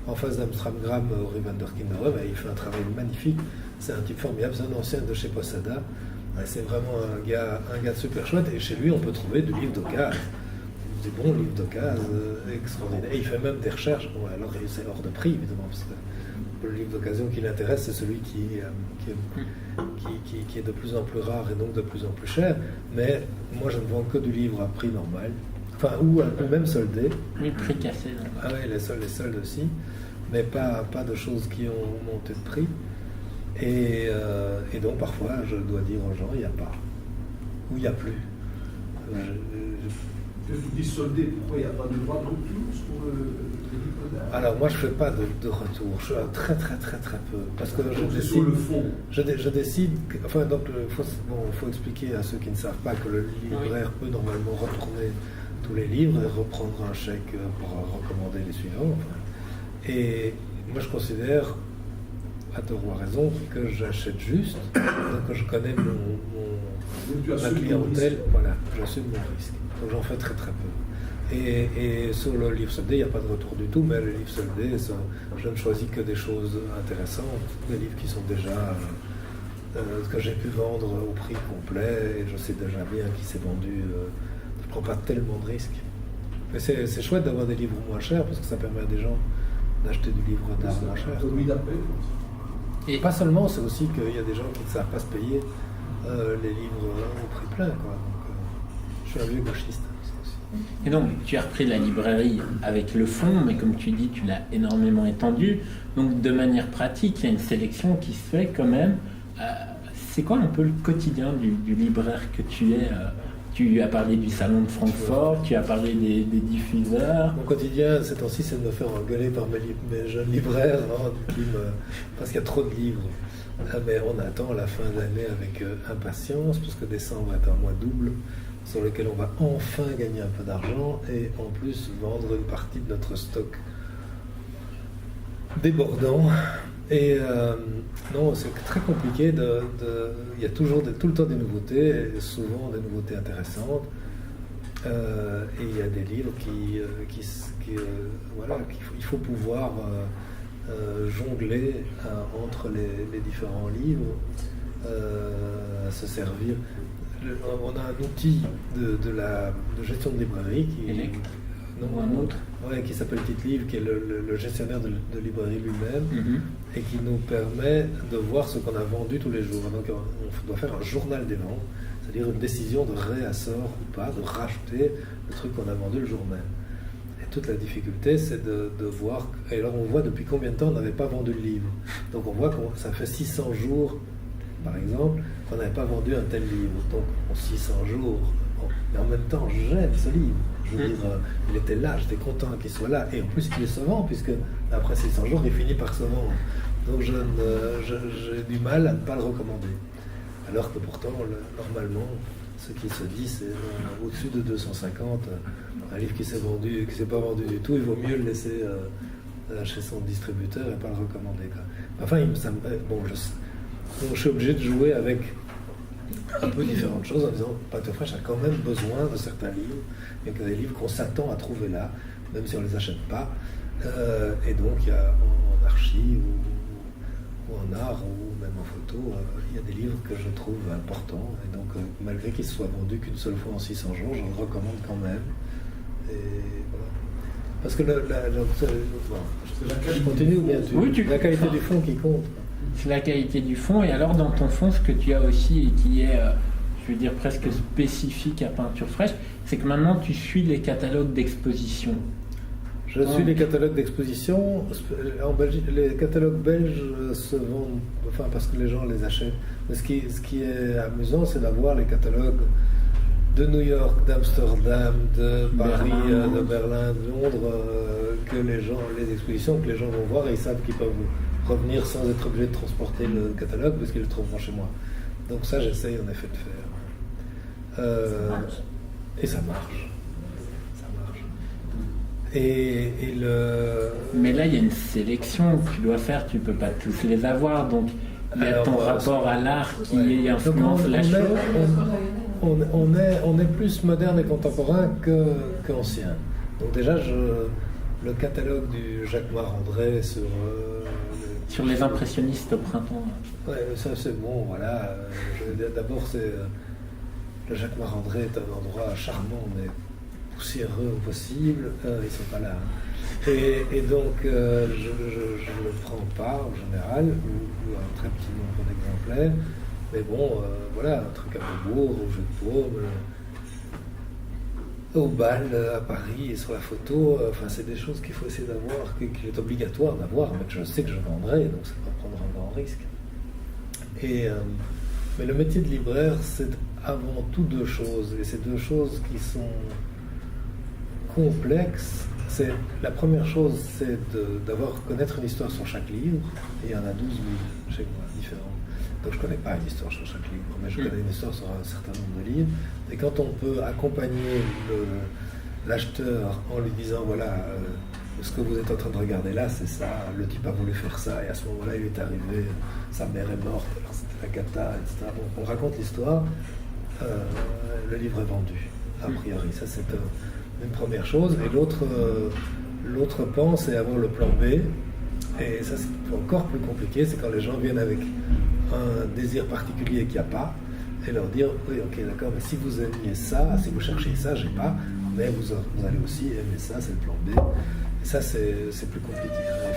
en face d'Amstramgram au Rivanderkinderhof, et il fait un travail magnifique. C'est un type formidable, c'est un ancien de chez Posada. C'est vraiment un gars super chouette, et chez lui on peut trouver du livre d'occasion, des bons livres d'occasion extraordinaires. Et il fait même des recherches, bon, alors c'est hors de prix évidemment, parce que le livre d'occasion qui l'intéresse, c'est celui qui est de plus en plus rare et donc de plus en plus cher. Mais moi je ne vends que du livre à prix normal, enfin ou même soldé. Oui, prix cassé. Ah oui, les soldes aussi, mais pas de choses qui ont monté de prix. Et donc parfois je dois dire aux gens, il n'y a pas, ou il n'y a plus. Vous dites soldé, pourquoi il n'y a pas de droit de retour sur le livre d'art? Alors moi je ne fais pas de retour, je fais très peu, parce que je décide, sur le fond. Je décide, enfin donc faut expliquer à ceux qui ne savent pas que le libraire peut normalement retourner tous les livres et reprendre un chèque pour recommander les suivants. Enfin. Et moi je considère, à tort ou à raison, que j'achète juste, donc que je connais ma clientèle, voilà, j'assume mon risque. Donc j'en fais très peu. Et sur le livre soldé, il n'y a pas de retour du tout, mais le livre soldé, je ne choisis que des choses intéressantes, des livres qui sont déjà, que j'ai pu vendre au prix complet, et je sais déjà bien qui s'est vendu, je ne prends pas tellement de risques. Mais c'est chouette d'avoir des livres moins chers, parce que ça permet à des gens d'acheter du livre d'art moins cher. Et pas seulement, c'est aussi qu'il y a des gens qui ne savent pas se payer les livres au prix plein, quoi. Donc, je suis un vieux gauchiste. Et donc, tu as repris la librairie avec le fond, mais comme tu dis, tu l'as énormément étendu. Donc, de manière pratique, il y a une sélection qui se fait quand même. C'est quoi un peu le quotidien du libraire que tu es Tu as parlé du salon de Francfort, tu as parlé des diffuseurs. Mon quotidien, ces temps-ci, c'est de me faire engueuler par mes jeunes libraires, parce qu'il y a trop de livres. Mais on attend la fin de l'année avec impatience, parce que décembre est un mois double, sur lequel on va enfin gagner un peu d'argent et en plus vendre une partie de notre stock débordant. Et non, c'est très compliqué. Il y a toujours tout le temps des nouveautés, et souvent des nouveautés intéressantes. Et il y a des livres voilà, qu'il faut pouvoir jongler entre les différents livres, se servir. On a un outil de gestion de librairie qui s'appelle Tite-Livre, qui est le gestionnaire de librairie lui-même, et qui nous permet de voir ce qu'on a vendu tous les jours. Donc on doit faire un journal des ventes, c'est-à-dire une décision de réassort ou pas, de racheter le truc qu'on a vendu le jour même. Et toute la difficulté, c'est de voir, et alors on voit depuis combien de temps on n'avait pas vendu le livre. Donc on voit que ça fait 600 jours, par exemple, qu'on n'avait pas vendu un tel livre. Donc en 600 jours, mais en même temps, j'aime ce livre. Je veux dire, il était là, j'étais content qu'il soit là. Et en plus, il se vend, puisque après 600 jours, il finit par se vendre. Donc j'ai du mal à ne pas le recommander. Alors que pourtant, normalement, ce qui se dit, c'est au-dessus de 250. Un livre qui s'est pas vendu du tout, il vaut mieux le laisser chez son distributeur et pas le recommander, quoi. Enfin, je suis obligé de jouer avec un peu différentes choses en disant Pâte Fraîche a quand même besoin de certains livres, et que des livres qu'on s'attend à trouver là, même si on ne les achète pas. Et donc il y a en archi ou en art ou même en photo, il y a des livres que je trouve importants, et donc malgré qu'ils soient vendus qu'une seule fois en 600 jours, je le recommande quand même. Et voilà. Parce que je continue ou bien la qualité du fond qui compte. C'est la qualité du fond. Et alors dans ton fond, ce que tu as aussi et qui est, je veux dire, presque spécifique à Peinture Fraîche, c'est que maintenant tu suis les catalogues d'exposition. Je suis les catalogues d'exposition. En Belgique, les catalogues belges se vendent, enfin parce que les gens les achètent. Mais ce qui est amusant, c'est d'avoir les catalogues de New York, d'Amsterdam, de Paris, de Berlin, de Londres, que les expositions que les gens vont voir, et ils savent qu'ils peuvent revenir sans être obligés de transporter le catalogue parce qu'ils le trouveront chez moi. Donc ça, j'essaye en effet de faire. Et ça marche. Mais là, il y a une sélection que tu dois faire, tu ne peux pas tous les avoir, donc il y a ton rapport à l'art qui influence la chose. On est plus moderne et contemporain qu'ancien. Donc déjà, le catalogue du Jacques Marandré sur les impressionnistes au printemps. Ouais, ça c'est bon, voilà. D'abord, le Jacques Marandré est un endroit charmant, mais poussiéreux au possible. Ils sont pas là. Hein. Et donc, je ne le prends pas en général, ou un très petit nombre d'exemplaires. Mais bon, voilà, un truc à Beaubourg, au Jeu de Paume, au bal à Paris et sur la photo. Enfin, c'est des choses qu'il faut essayer d'avoir, qu'il est obligatoire d'avoir, mais que je sais que je vendrai, donc c'est pas prendre un grand risque. Mais le métier de libraire, c'est avant tout deux choses, et ces deux choses qui sont complexes. La première chose, c'est d'avoir connaître une histoire sur chaque livre, et il y en a 12 000 chez moi, différentes. Donc je ne connais pas une histoire sur chaque livre, mais je connais une histoire sur un certain nombre de livres. Et quand on peut accompagner l'acheteur en lui disant, voilà, ce que vous êtes en train de regarder là, c'est ça, le type a voulu faire ça, et à ce moment-là, il est arrivé, sa mère est morte, alors c'était la cata, etc. Bon, on raconte l'histoire, le livre est vendu, a priori. Ça, c'est une première chose. Et l'autre pan, c'est avoir le plan B. Et ça, c'est encore plus compliqué, c'est quand les gens viennent avec un désir particulier qu'il n'y a pas, et leur dire, oui, ok, d'accord, mais si vous aimiez ça, si vous cherchez ça, j'ai pas, mais vous allez aussi aimer ça, c'est le plan B. Et ça, c'est plus compliqué. Il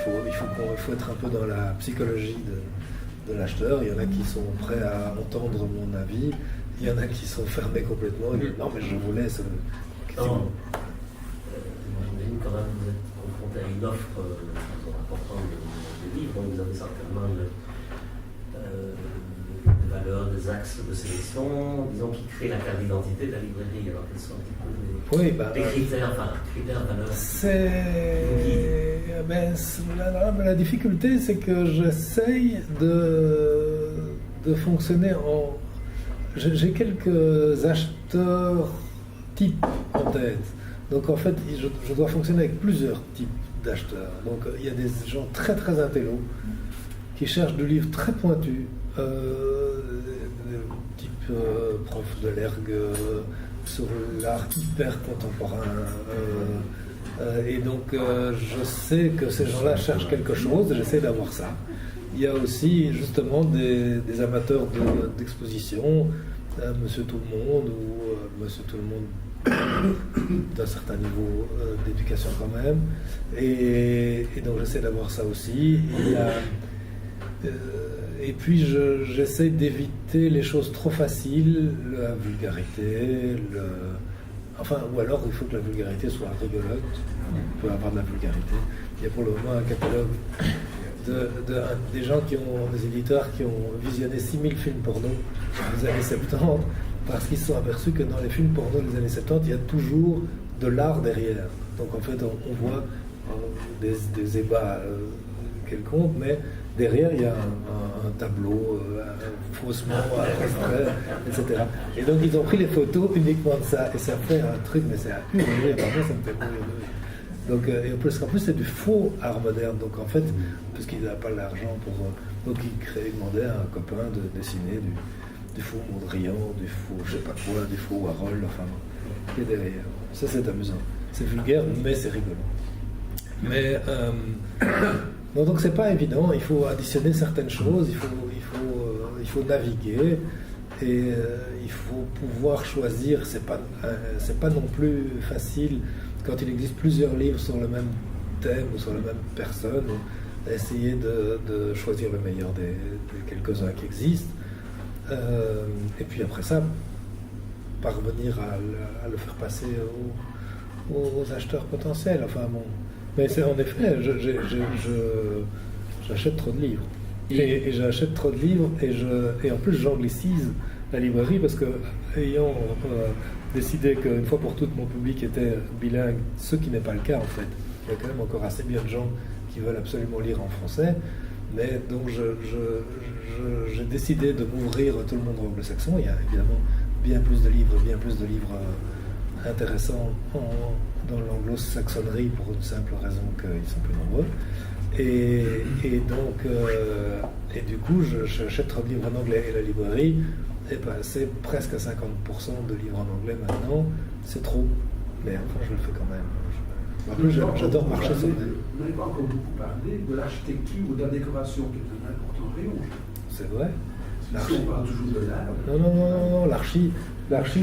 faut être un peu dans la psychologie de l'acheteur. Il y en a qui sont prêts à entendre mon avis, il y en a qui sont fermés complètement, et disent, non, mais je vous laisse. J'imagine quand même que vous êtes confronté à une offre importante de livres, vous avez certainement des valeurs, des axes de sélection, disons, qui créent la carte d'identité de la librairie. Alors quels sont un petit peu les critères, valeurs la difficulté, c'est que j'essaye de fonctionner en... J'ai quelques acheteurs types en tête. Donc en fait, je dois fonctionner avec plusieurs types d'acheteurs. Donc il y a des gens très très intellos qui cherchent des livres très pointus, type prof de l'ergue, sur l'art hyper contemporain. Et donc je sais que ces gens-là cherchent quelque chose, et j'essaie d'avoir ça. Il y a aussi justement des amateurs d'exposition, Monsieur Tout le Monde ou Monsieur Tout le Monde d'un certain niveau d'éducation quand même, et donc j'essaie d'avoir ça aussi. Et puis j'essaie d'éviter les choses trop faciles, la vulgarité, ou alors il faut que la vulgarité soit rigolote. On peut avoir de la vulgarité. Il y a pour le moment un catalogue des gens des éditeurs qui ont visionné 6000 films porno des années 70, parce qu'ils se sont aperçus que dans les films porno des années 70, il y a toujours de l'art derrière. Donc en fait, on voit des ébats quelconques, mais derrière, il y a un tableau faussement extrait, etc. Et donc ils ont pris les photos uniquement de ça, et ça fait un truc, mais c'est à hurler, vraiment ça me fait mourir de rire. Donc, et en plus, c'est du faux art moderne. Donc, en fait, puisqu'il n'a pas l'argent pour. Donc, il demandait à un copain de dessiner du faux Mondrian, du faux je sais pas quoi, du faux Warhol, enfin, qui est derrière. Ça, c'est amusant. C'est vulgaire, mais c'est rigolo. Mais. Donc, c'est pas évident. Il faut additionner certaines choses, il faut naviguer, et il faut pouvoir choisir. C'est pas non plus facile. Quand il existe plusieurs livres sur le même thème ou sur la même personne, essayer de choisir le meilleur des quelques-uns qui existent. Et puis après ça, parvenir à le faire passer aux acheteurs potentiels. Enfin bon. Mais c'est en effet, j'achète trop de livres. Et j'achète trop de livres, et en plus j'anglicise la librairie, parce que ayant décidé qu'une fois pour toutes mon public était bilingue, ce qui n'est pas le cas en fait. il y a quand même encore assez bien de gens qui veulent absolument lire en français. Mais donc j'ai décidé de m'ouvrir tout le monde anglo-saxon. Il y a évidemment bien plus de livres intéressants dans l'anglo-saxonnerie pour une simple raison qu'ils sont plus nombreux. Et du coup, j'achète trop de livres en anglais et la librairie est passée presque à 50% de livres en anglais maintenant. C'est trop, mais enfin je le fais quand même. En plus, j'adore marcher sur on n'avait pas encore beaucoup parlé de l'architecture ou de la décoration, qui est un important rayon. C'est vrai. Si on parle toujours de l'art. Non, l'archi,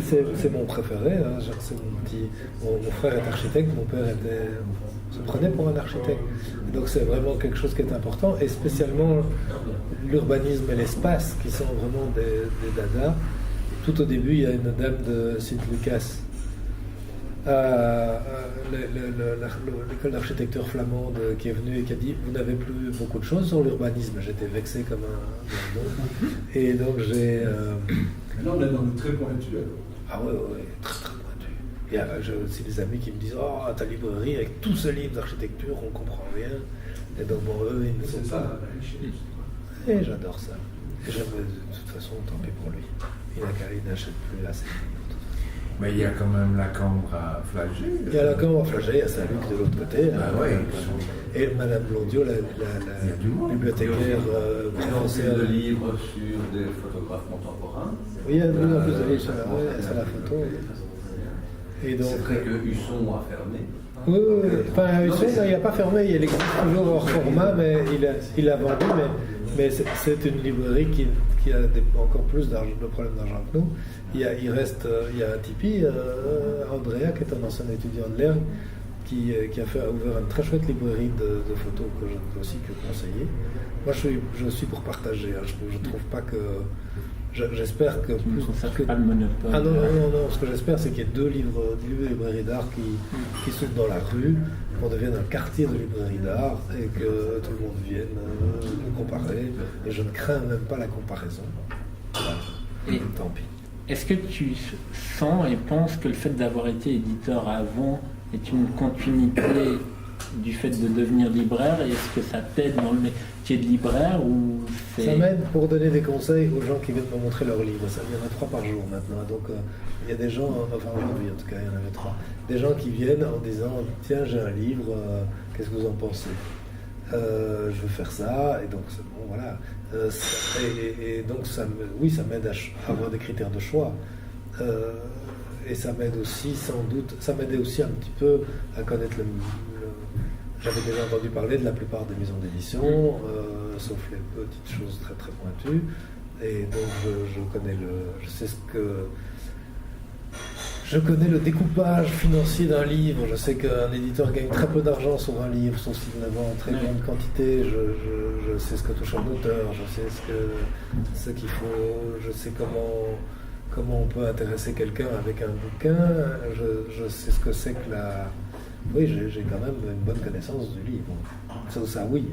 c'est mon préféré. Hein. C'est mon frère est architecte, mon père se prenait pour un architecte. Donc c'est vraiment quelque chose qui est important, et spécialement l'urbanisme et l'espace, qui sont vraiment des dadas. Tout au début, il y a une dame de Sint-Lucas, l'école d'architecture flamande, qui est venue et qui a dit « Vous n'avez plus beaucoup de choses sur l'urbanisme ». J'étais vexé comme un don. Et donc j'ai... Là, on est dans le très pointu. Ah ouais, très très pointu. Et j'ai aussi des amis qui me disent « Oh, ta librairie, avec tous ces livres d'architecture, on ne comprend rien ». Et donc bon, eux, ils ne sont pas... Et j'adore ça. Et de toute façon, tant pis pour lui. Il n'achète plus assez. Mais il y a quand même la Cambre à Flagey. Il y a la Cambre à Flagey, il y a Saint-Luc de l'autre côté. Ah ouais. Et Madame Blondiot, la bibliothécaire préférentielle. De livres sur des photographes contemporains. Oui, il y a de plus en plus de livres sur la photo. Et donc, c'est vrai que Husson a fermé. Oui. Enfin, Husson, il n'a pas fermé, il existe toujours hors format, mais il a vendu. Mais c'est une librairie qui a encore plus de problèmes d'argent que nous. Il y a un Tipeee, Andrea, qui est un ancien étudiant de l'ERG, qui a ouvert une très chouette librairie de photos que je ne peux aussi que conseiller. Moi, je suis pour partager. Hein. Je trouve pas que... J'espère que... Tu ne conserves pas le monopole. Ah non. Ce que j'espère, c'est qu'il y ait deux librairies d'art qui s'ouvrent dans la rue, qu'on devienne un quartier de librairie d'art et que tout le monde vienne nous comparer. Et je ne crains même pas la comparaison. Voilà. Et tant pis. Est-ce que tu sens et penses que le fait d'avoir été éditeur avant est une continuité du fait de devenir libraire, et est-ce que ça t'aide dans le métier de libraire ou ça m'aide pour donner des conseils aux gens qui viennent me montrer leurs livres. Il y en a 3 par jour maintenant, donc il y a des gens, enfin aujourd'hui en tout cas il y en avait 3, des gens qui viennent en disant tiens j'ai un livre, qu'est-ce que vous en pensez, je veux faire ça, et donc bon voilà, et donc ça m'aide à avoir des critères de choix. Et ça m'aide aussi, sans doute, ça m'aidait aussi un petit peu à connaître j'avais déjà entendu parler de la plupart des maisons d'édition, sauf les petites choses très très pointues. Et donc je connais le découpage financier d'un livre. Je sais qu'un éditeur gagne très peu d'argent sur un livre, sauf s'il le vend en très grande quantité. Je sais ce que touche un auteur, je sais ce qu'il faut, je sais comment on peut intéresser quelqu'un avec un bouquin. Je sais ce que c'est que Oui, j'ai quand même une bonne connaissance du livre. Ça oui.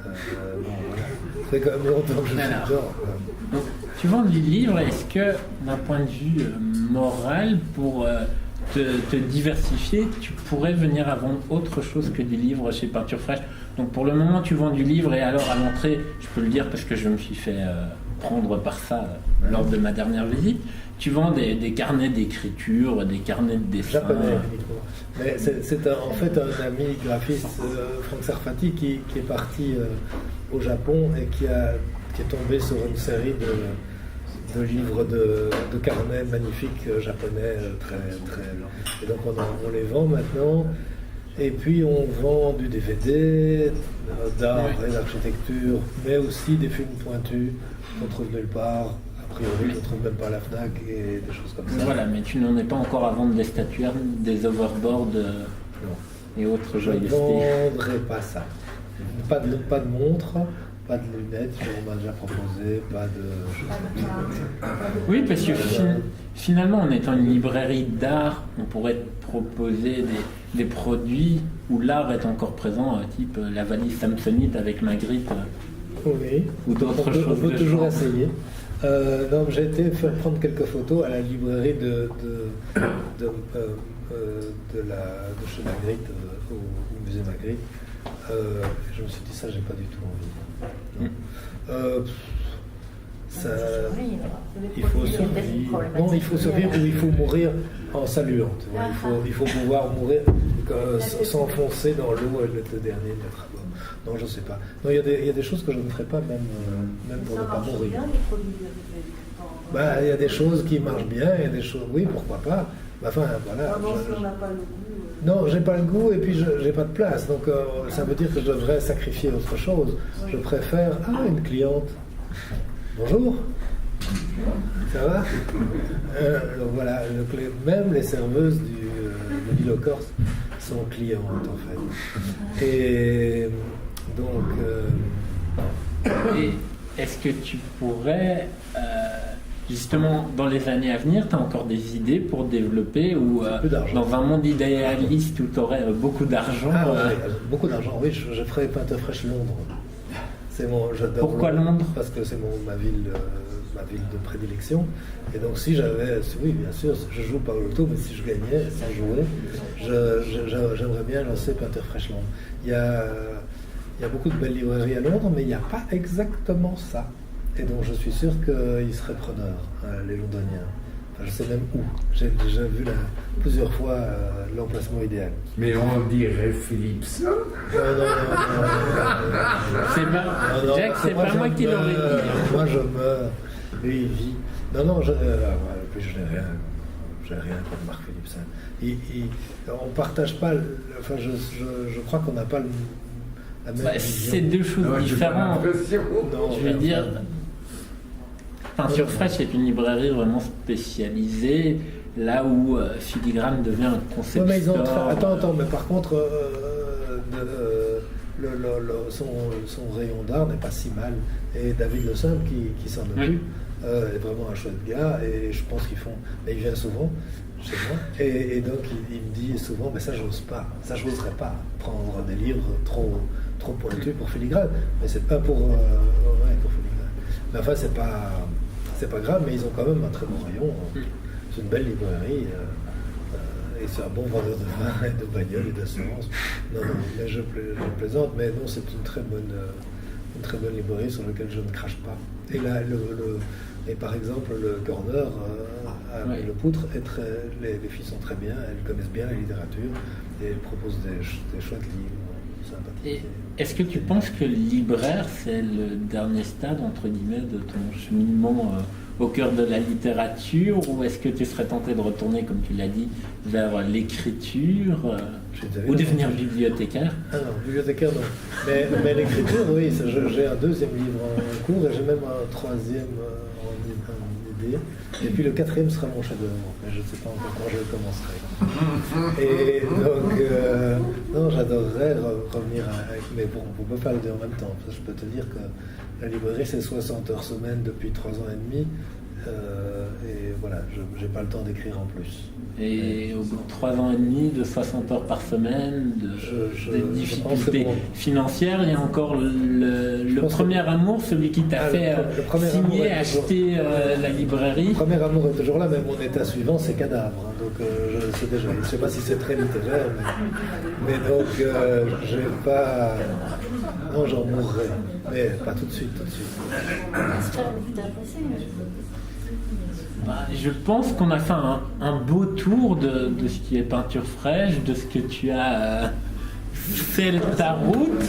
Bon, voilà. C'est quand même longtemps que je suis dedans. Donc, tu vends du livre, est-ce que, d'un point de vue moral, pour te diversifier, tu pourrais venir à vendre autre chose que des livres chez Peinture Fraîche? Donc pour le moment, tu vends du livre, et alors à l'entrée, je peux le dire parce que je me suis fait prendre par ça lors de ma dernière visite, tu vends des carnets d'écriture, des carnets de dessin. Japonais, mais c'est en fait un ami graphiste, Franck Sarfati, qui est parti au Japon et qui est tombé sur une série de livres de carnets magnifiques japonais, très, très... Et donc on les vend maintenant. Et puis on vend du DVD, d'art et d'architecture, mais aussi des films pointus qu'on trouve nulle part. A priori, on ne trouve même pas à la FNAC et des choses comme ça. Voilà, mais tu n'en es pas encore à vendre des statuaires, des overboards et autres joyeusetés. Je ne vendrai pas ça. Pas de montre, pas de lunettes, on m'a déjà proposé, pas de... Oui, parce que finalement, en étant une librairie d'art, on pourrait te proposer des produits où l'art est encore présent, type la valise Samsonite avec Magritte, oui, ou d'autres choses. On peut toujours essayer. Non, j'ai été faire prendre quelques photos à la librairie de chez Magritte, où musée Magritte. Je me suis dit, ça, j'ai pas du tout envie. Il faut survivre. Non, il faut survivre ou il faut mourir en saluant. Il faut pouvoir mourir s'enfoncer dans l'eau le dernier mètre. Non, je ne sais pas. Non, il y a des choses que je ne ferai pas, même pour ne pas mourir. Il y a des choses qui marchent bien, il y a des choses, oui, pourquoi pas. Enfin, voilà. On n'a pas le goût. Non, j'ai pas le goût et puis j'ai pas de place. Donc ça veut dire que je devrais sacrifier autre chose. Je préfère. Ah, une cliente. Bonjour. Ça va donc voilà, même les serveuses de l'île aux Corses sont clientes en fait. Et donc. Et est-ce que tu pourrais, justement, dans les années à venir, tu as encore des idées pour développer ou dans un monde idéaliste où tu aurais beaucoup d'argent beaucoup d'argent, oui, je ferais Pinte Fraîche Londres. J'adore. Pourquoi Londres? Parce que c'est ma ville de prédilection. Et donc si j'avais, oui bien sûr, je joue par l'auto, mais si je gagnais sans jouer, j'aimerais bien lancer Pinte Fraîche Londres. Il y a beaucoup de belles librairies à Londres, mais il n'y a pas exactement ça. Et donc je suis sûr qu'ils seraient preneurs, les Londoniens. Enfin, je sais même où. J'ai déjà vu plusieurs fois l'emplacement idéal. Mais on dirait Philipson. Non. Jack, c'est pas moi qui l'aurais dit. Moi je meurs, lui il vit. Non, je n'ai rien contre Marc Philipson. On partage pas. Enfin, je crois qu'on n'a pas la même vision. C'est deux choses différentes. Je veux dire. Peinture Fraîche est une librairie vraiment spécialisée, là où Filigrane devient un concept store. Attends, mais par contre, son rayon d'art n'est pas si mal. Et David Le Simple, qui s'en occupe, est vraiment un chouette gars, et je pense il vient souvent chez moi, et donc il me dit souvent, mais ça j'oserais pas prendre des livres trop pointus pour Filigrane, mais c'est pas pour Filigrane. Mais enfin, c'est pas grave, mais ils ont quand même un très bon rayon. C'est une belle librairie et c'est un bon vendeur de vin et de bagnole et d'assurance. Non, mais je plaisante, mais non, c'est une très bonne librairie sur laquelle je ne crache pas. Et là, et par exemple, le corner à Le Poutre, les filles sont très bien, elles connaissent bien la littérature et elles proposent des chouettes livres sympathiques. Et est-ce que tu penses que le libraire, c'est le dernier stade, entre guillemets, de ton cheminement au cœur de la littérature, ou est-ce que tu serais tenté de retourner, comme tu l'as dit, vers l'écriture ou devenir bibliothécaire? Ah non, bibliothécaire non. Mais l'écriture, oui, j'ai un deuxième livre en cours et j'ai même un troisième en idée. Et puis le quatrième sera mon chef-d'œuvre, mais je ne sais pas encore quand je le commencerai. Et donc, non, j'adorerais revenir mais bon, on ne peut pas le dire en même temps. Je peux te dire que la librairie, c'est 60 heures semaine depuis 3 ans et demi. Et voilà, je n'ai pas le temps d'écrire en plus. Et au bout de 3 ans et demi, de 60 heures par semaine, des difficultés financières, il y a encore le premier amour, celui qui t'a fait signer, acheter la librairie. Le premier amour est toujours là, mais mon état suivant, c'est Cadavre. Hein, donc je sais déjà, je ne sais pas si c'est très littéraire, mais donc j'ai pas... Non, j'en mourrai, mais pas tout de suite. Je pense qu'on a fait un beau tour de ce qui est Peinture Fraîche, de ce que tu as fait ta route.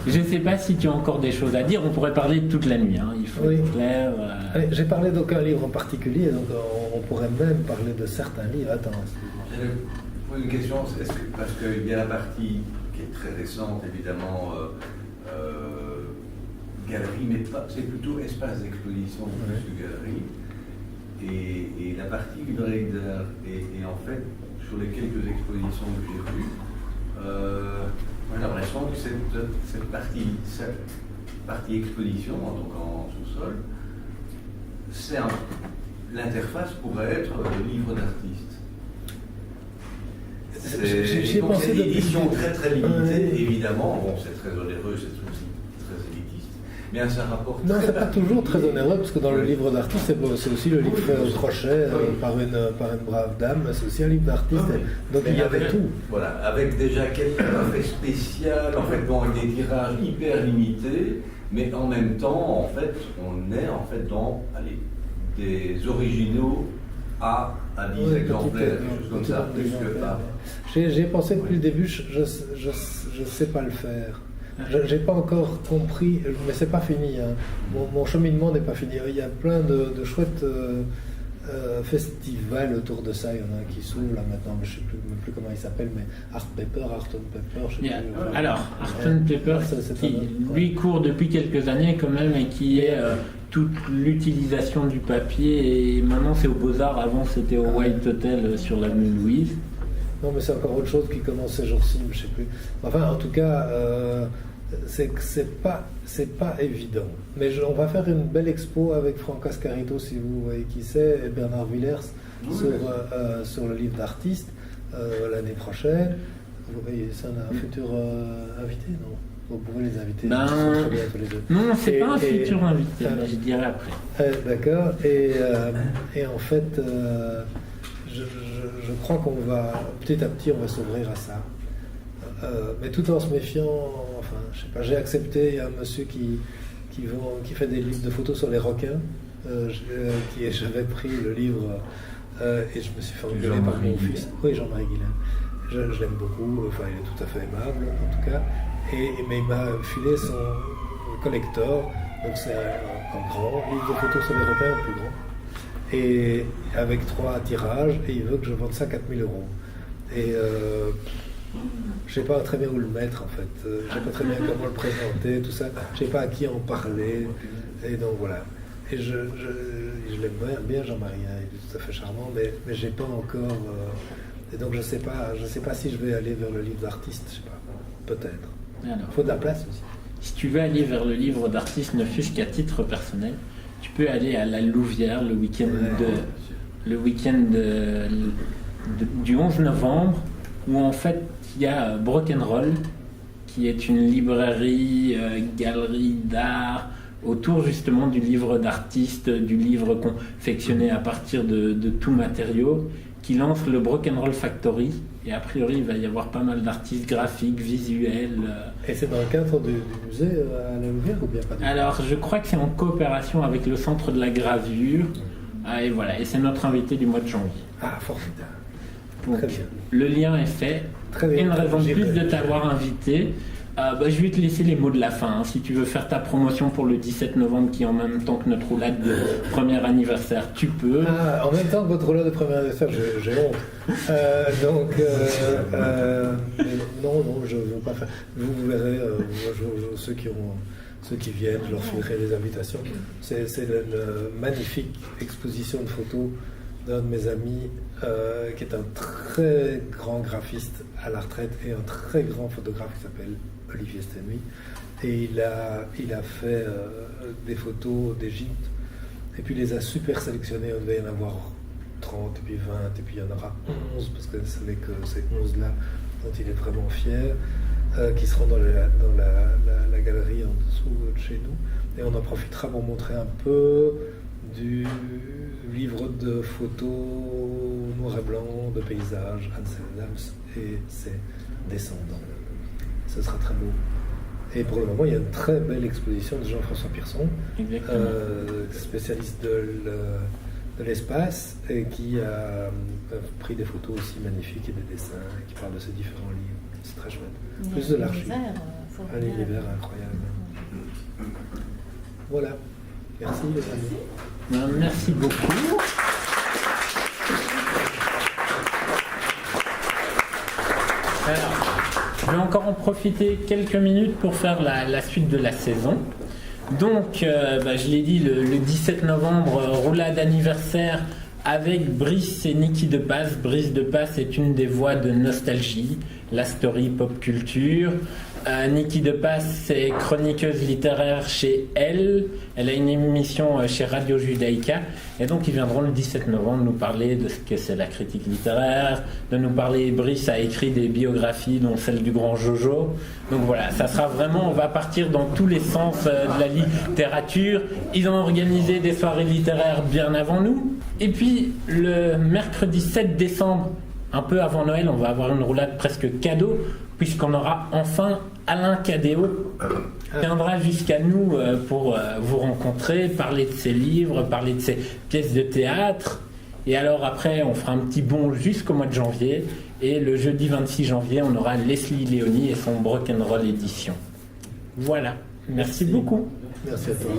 Je ne sais pas si tu as encore des choses à dire. On pourrait parler toute la nuit. Hein. Il faut être clair. Allez, j'ai parlé d'aucun livre en particulier, donc on pourrait même parler de certains livres. Attends. Une question, parce qu'il y a la partie qui est très récente, évidemment, galerie, mais c'est plutôt espace d'exposition plus que galerie. Et la partie librairie d'art, et en fait, sur les quelques expositions que j'ai vues, j'ai l'impression que cette partie exposition, donc en sous-sol, l'interface pourrait être le livre d'artiste. J'ai pensé une édition très très limitée, évidemment, bon, c'est très onéreux, c'est aussi très élitiste. Bien, ça rapporte. Non, c'est pas toujours très onéreux, parce que dans le livre d'artiste, c'est aussi le livre fait au crochet par une brave dame, c'est aussi un livre d'artiste. Donc il y avait tout. Voilà, avec des jaquettes tout à fait spéciales, en fait, bon, avec des tirages hyper limités, mais en même temps, en fait, on est en fait dans des originaux à 10 exemplaires, quelque chose comme ça, plus que pas. J'ai pensé depuis le début, je sais pas le faire. J'ai pas encore compris, mais c'est pas fini. Hein. Mon cheminement n'est pas fini. Il y a plein de chouettes festivals autour de ça. Il y en a un qui s'ouvre là maintenant, mais je sais plus comment il s'appelle, mais Art Paper, je sais plus. Alors, Art Paper, qui lui court depuis quelques années quand même, et qui est toute l'utilisation du papier, et maintenant c'est au Beaux-Arts, avant c'était au White Hotel sur l'avenue Louise. Non, mais c'est encore autre chose qui commence ces jours-ci, je sais plus. Enfin, en tout cas, c'est pas évident. Mais on va faire une belle expo avec Franck Ascarito, si vous voyez qui c'est, et Bernard Villers sur le livre d'artiste l'année prochaine. Vous voyez, c'est un futur invité, non? Vous pouvez les inviter. Ben, très bien, tous les deux. Non, c'est pas un futur invité, mais je dirai après. D'accord. Et en fait, je crois qu'on va, petit à petit, on va s'ouvrir à ça. Mais tout en se méfiant, enfin, je sais pas, j'ai accepté, il y a un monsieur qui fait des livres de photos sur les requins, j'avais pris le livre et je me suis fait engueuler par mon fils. Oui, Jean-Marie Guillain. Je l'aime beaucoup, enfin, il est tout à fait aimable, en tout cas. Mais il m'a filé son collector, donc c'est un grand livre de photos sur les requins, un plus grand. Et avec 3 tirages, et il veut que je vende ça 4 000 euros. Et je sais pas très bien où le mettre en fait, je sais pas très bien comment le présenter, tout ça, je sais pas à qui en parler, et donc voilà. Et je l'aime bien Jean-Marie, il est tout à fait charmant, mais j'ai pas encore, et donc je sais pas si je vais aller vers le livre d'artiste, je sais pas, peut-être. Il faut de la place aussi. Si tu veux aller vers le livre d'artiste, ne fût-ce qu'à titre personnel, tu peux aller à la Louvière le week-end du 11 novembre, où en fait il y a Brock'n'Roll, qui est une librairie, galerie d'art, autour justement du livre d'artiste, du livre confectionné à partir de tout matériau, qui lance le Brock'n'Roll Factory. Et a priori, il va y avoir pas mal d'artistes graphiques, visuels. Et c'est dans le cadre du musée à la Louvière ou bien pas du tout? Alors, je crois que c'est en coopération avec le Centre de la Gravure. Et voilà, et c'est notre invité du mois de janvier. Ah, formidable. Donc, très bien. Le lien est fait. Très bien. Une raison de plus de t'avoir invité. Je vais te laisser les mots de la fin. Hein. Si tu veux faire ta promotion pour le 17 novembre, qui est en même temps que notre roulade de premier anniversaire, tu peux. Ah, en même temps que votre roulade de premier anniversaire, j'ai honte. Non, je ne veux pas faire. Vous verrez, ceux qui viennent, je leur filerai des invitations. C'est une magnifique exposition de photos d'un de mes amis qui est un très grand graphiste à la retraite et un très grand photographe qui s'appelle Olivier Stenui. Et il a fait des photos d'Égypte et puis il les a super sélectionnées. Il devait y en avoir 30 et puis 20 et puis il y en aura 11 parce que c'est avec ces 11-là dont il est vraiment fier, qui seront dans la galerie en dessous de chez nous. Et on en profitera pour montrer un peu du livre de photos noir et blanc, de paysages, Ansel Adams et ses descendants. Ce sera très beau. Et pour le moment, il y a une très belle exposition de Jean-François Pierson, spécialiste de l'espace, et qui a pris des photos aussi magnifiques et des dessins, et qui parle de ses différents livres. C'est très chouette. Plus de l'archive. Un univers incroyable. Voilà. Merci les amis. Merci beaucoup. Alors, je vais encore en profiter quelques minutes pour faire la suite de la saison. Donc, je l'ai dit, le 17 novembre, roulade anniversaire avec Brice et Niki de Passe. Brice de Passe est une des voix de Nostalgie, la story pop culture. Niki Depass, c'est chroniqueuse littéraire chez Elle. Elle a une émission chez Radio Judaïka. Et donc, ils viendront le 17 novembre nous parler de ce que c'est la critique littéraire, de nous parler. Brice a écrit des biographies, dont celle du grand Jojo. Donc voilà, ça sera vraiment, on va partir dans tous les sens de la littérature. Ils ont organisé des soirées littéraires bien avant nous. Et puis, le mercredi 7 décembre, un peu avant Noël, on va avoir une roulade presque cadeau, puisqu'on aura enfin Alain Cadéot qui viendra jusqu'à nous pour vous rencontrer, parler de ses livres, parler de ses pièces de théâtre. Et alors après, on fera un petit bond jusqu'au mois de janvier. Et le jeudi 26 janvier, on aura Leslie Léonie et son Brock'n'Roll édition. Voilà. Merci beaucoup. Merci à toi.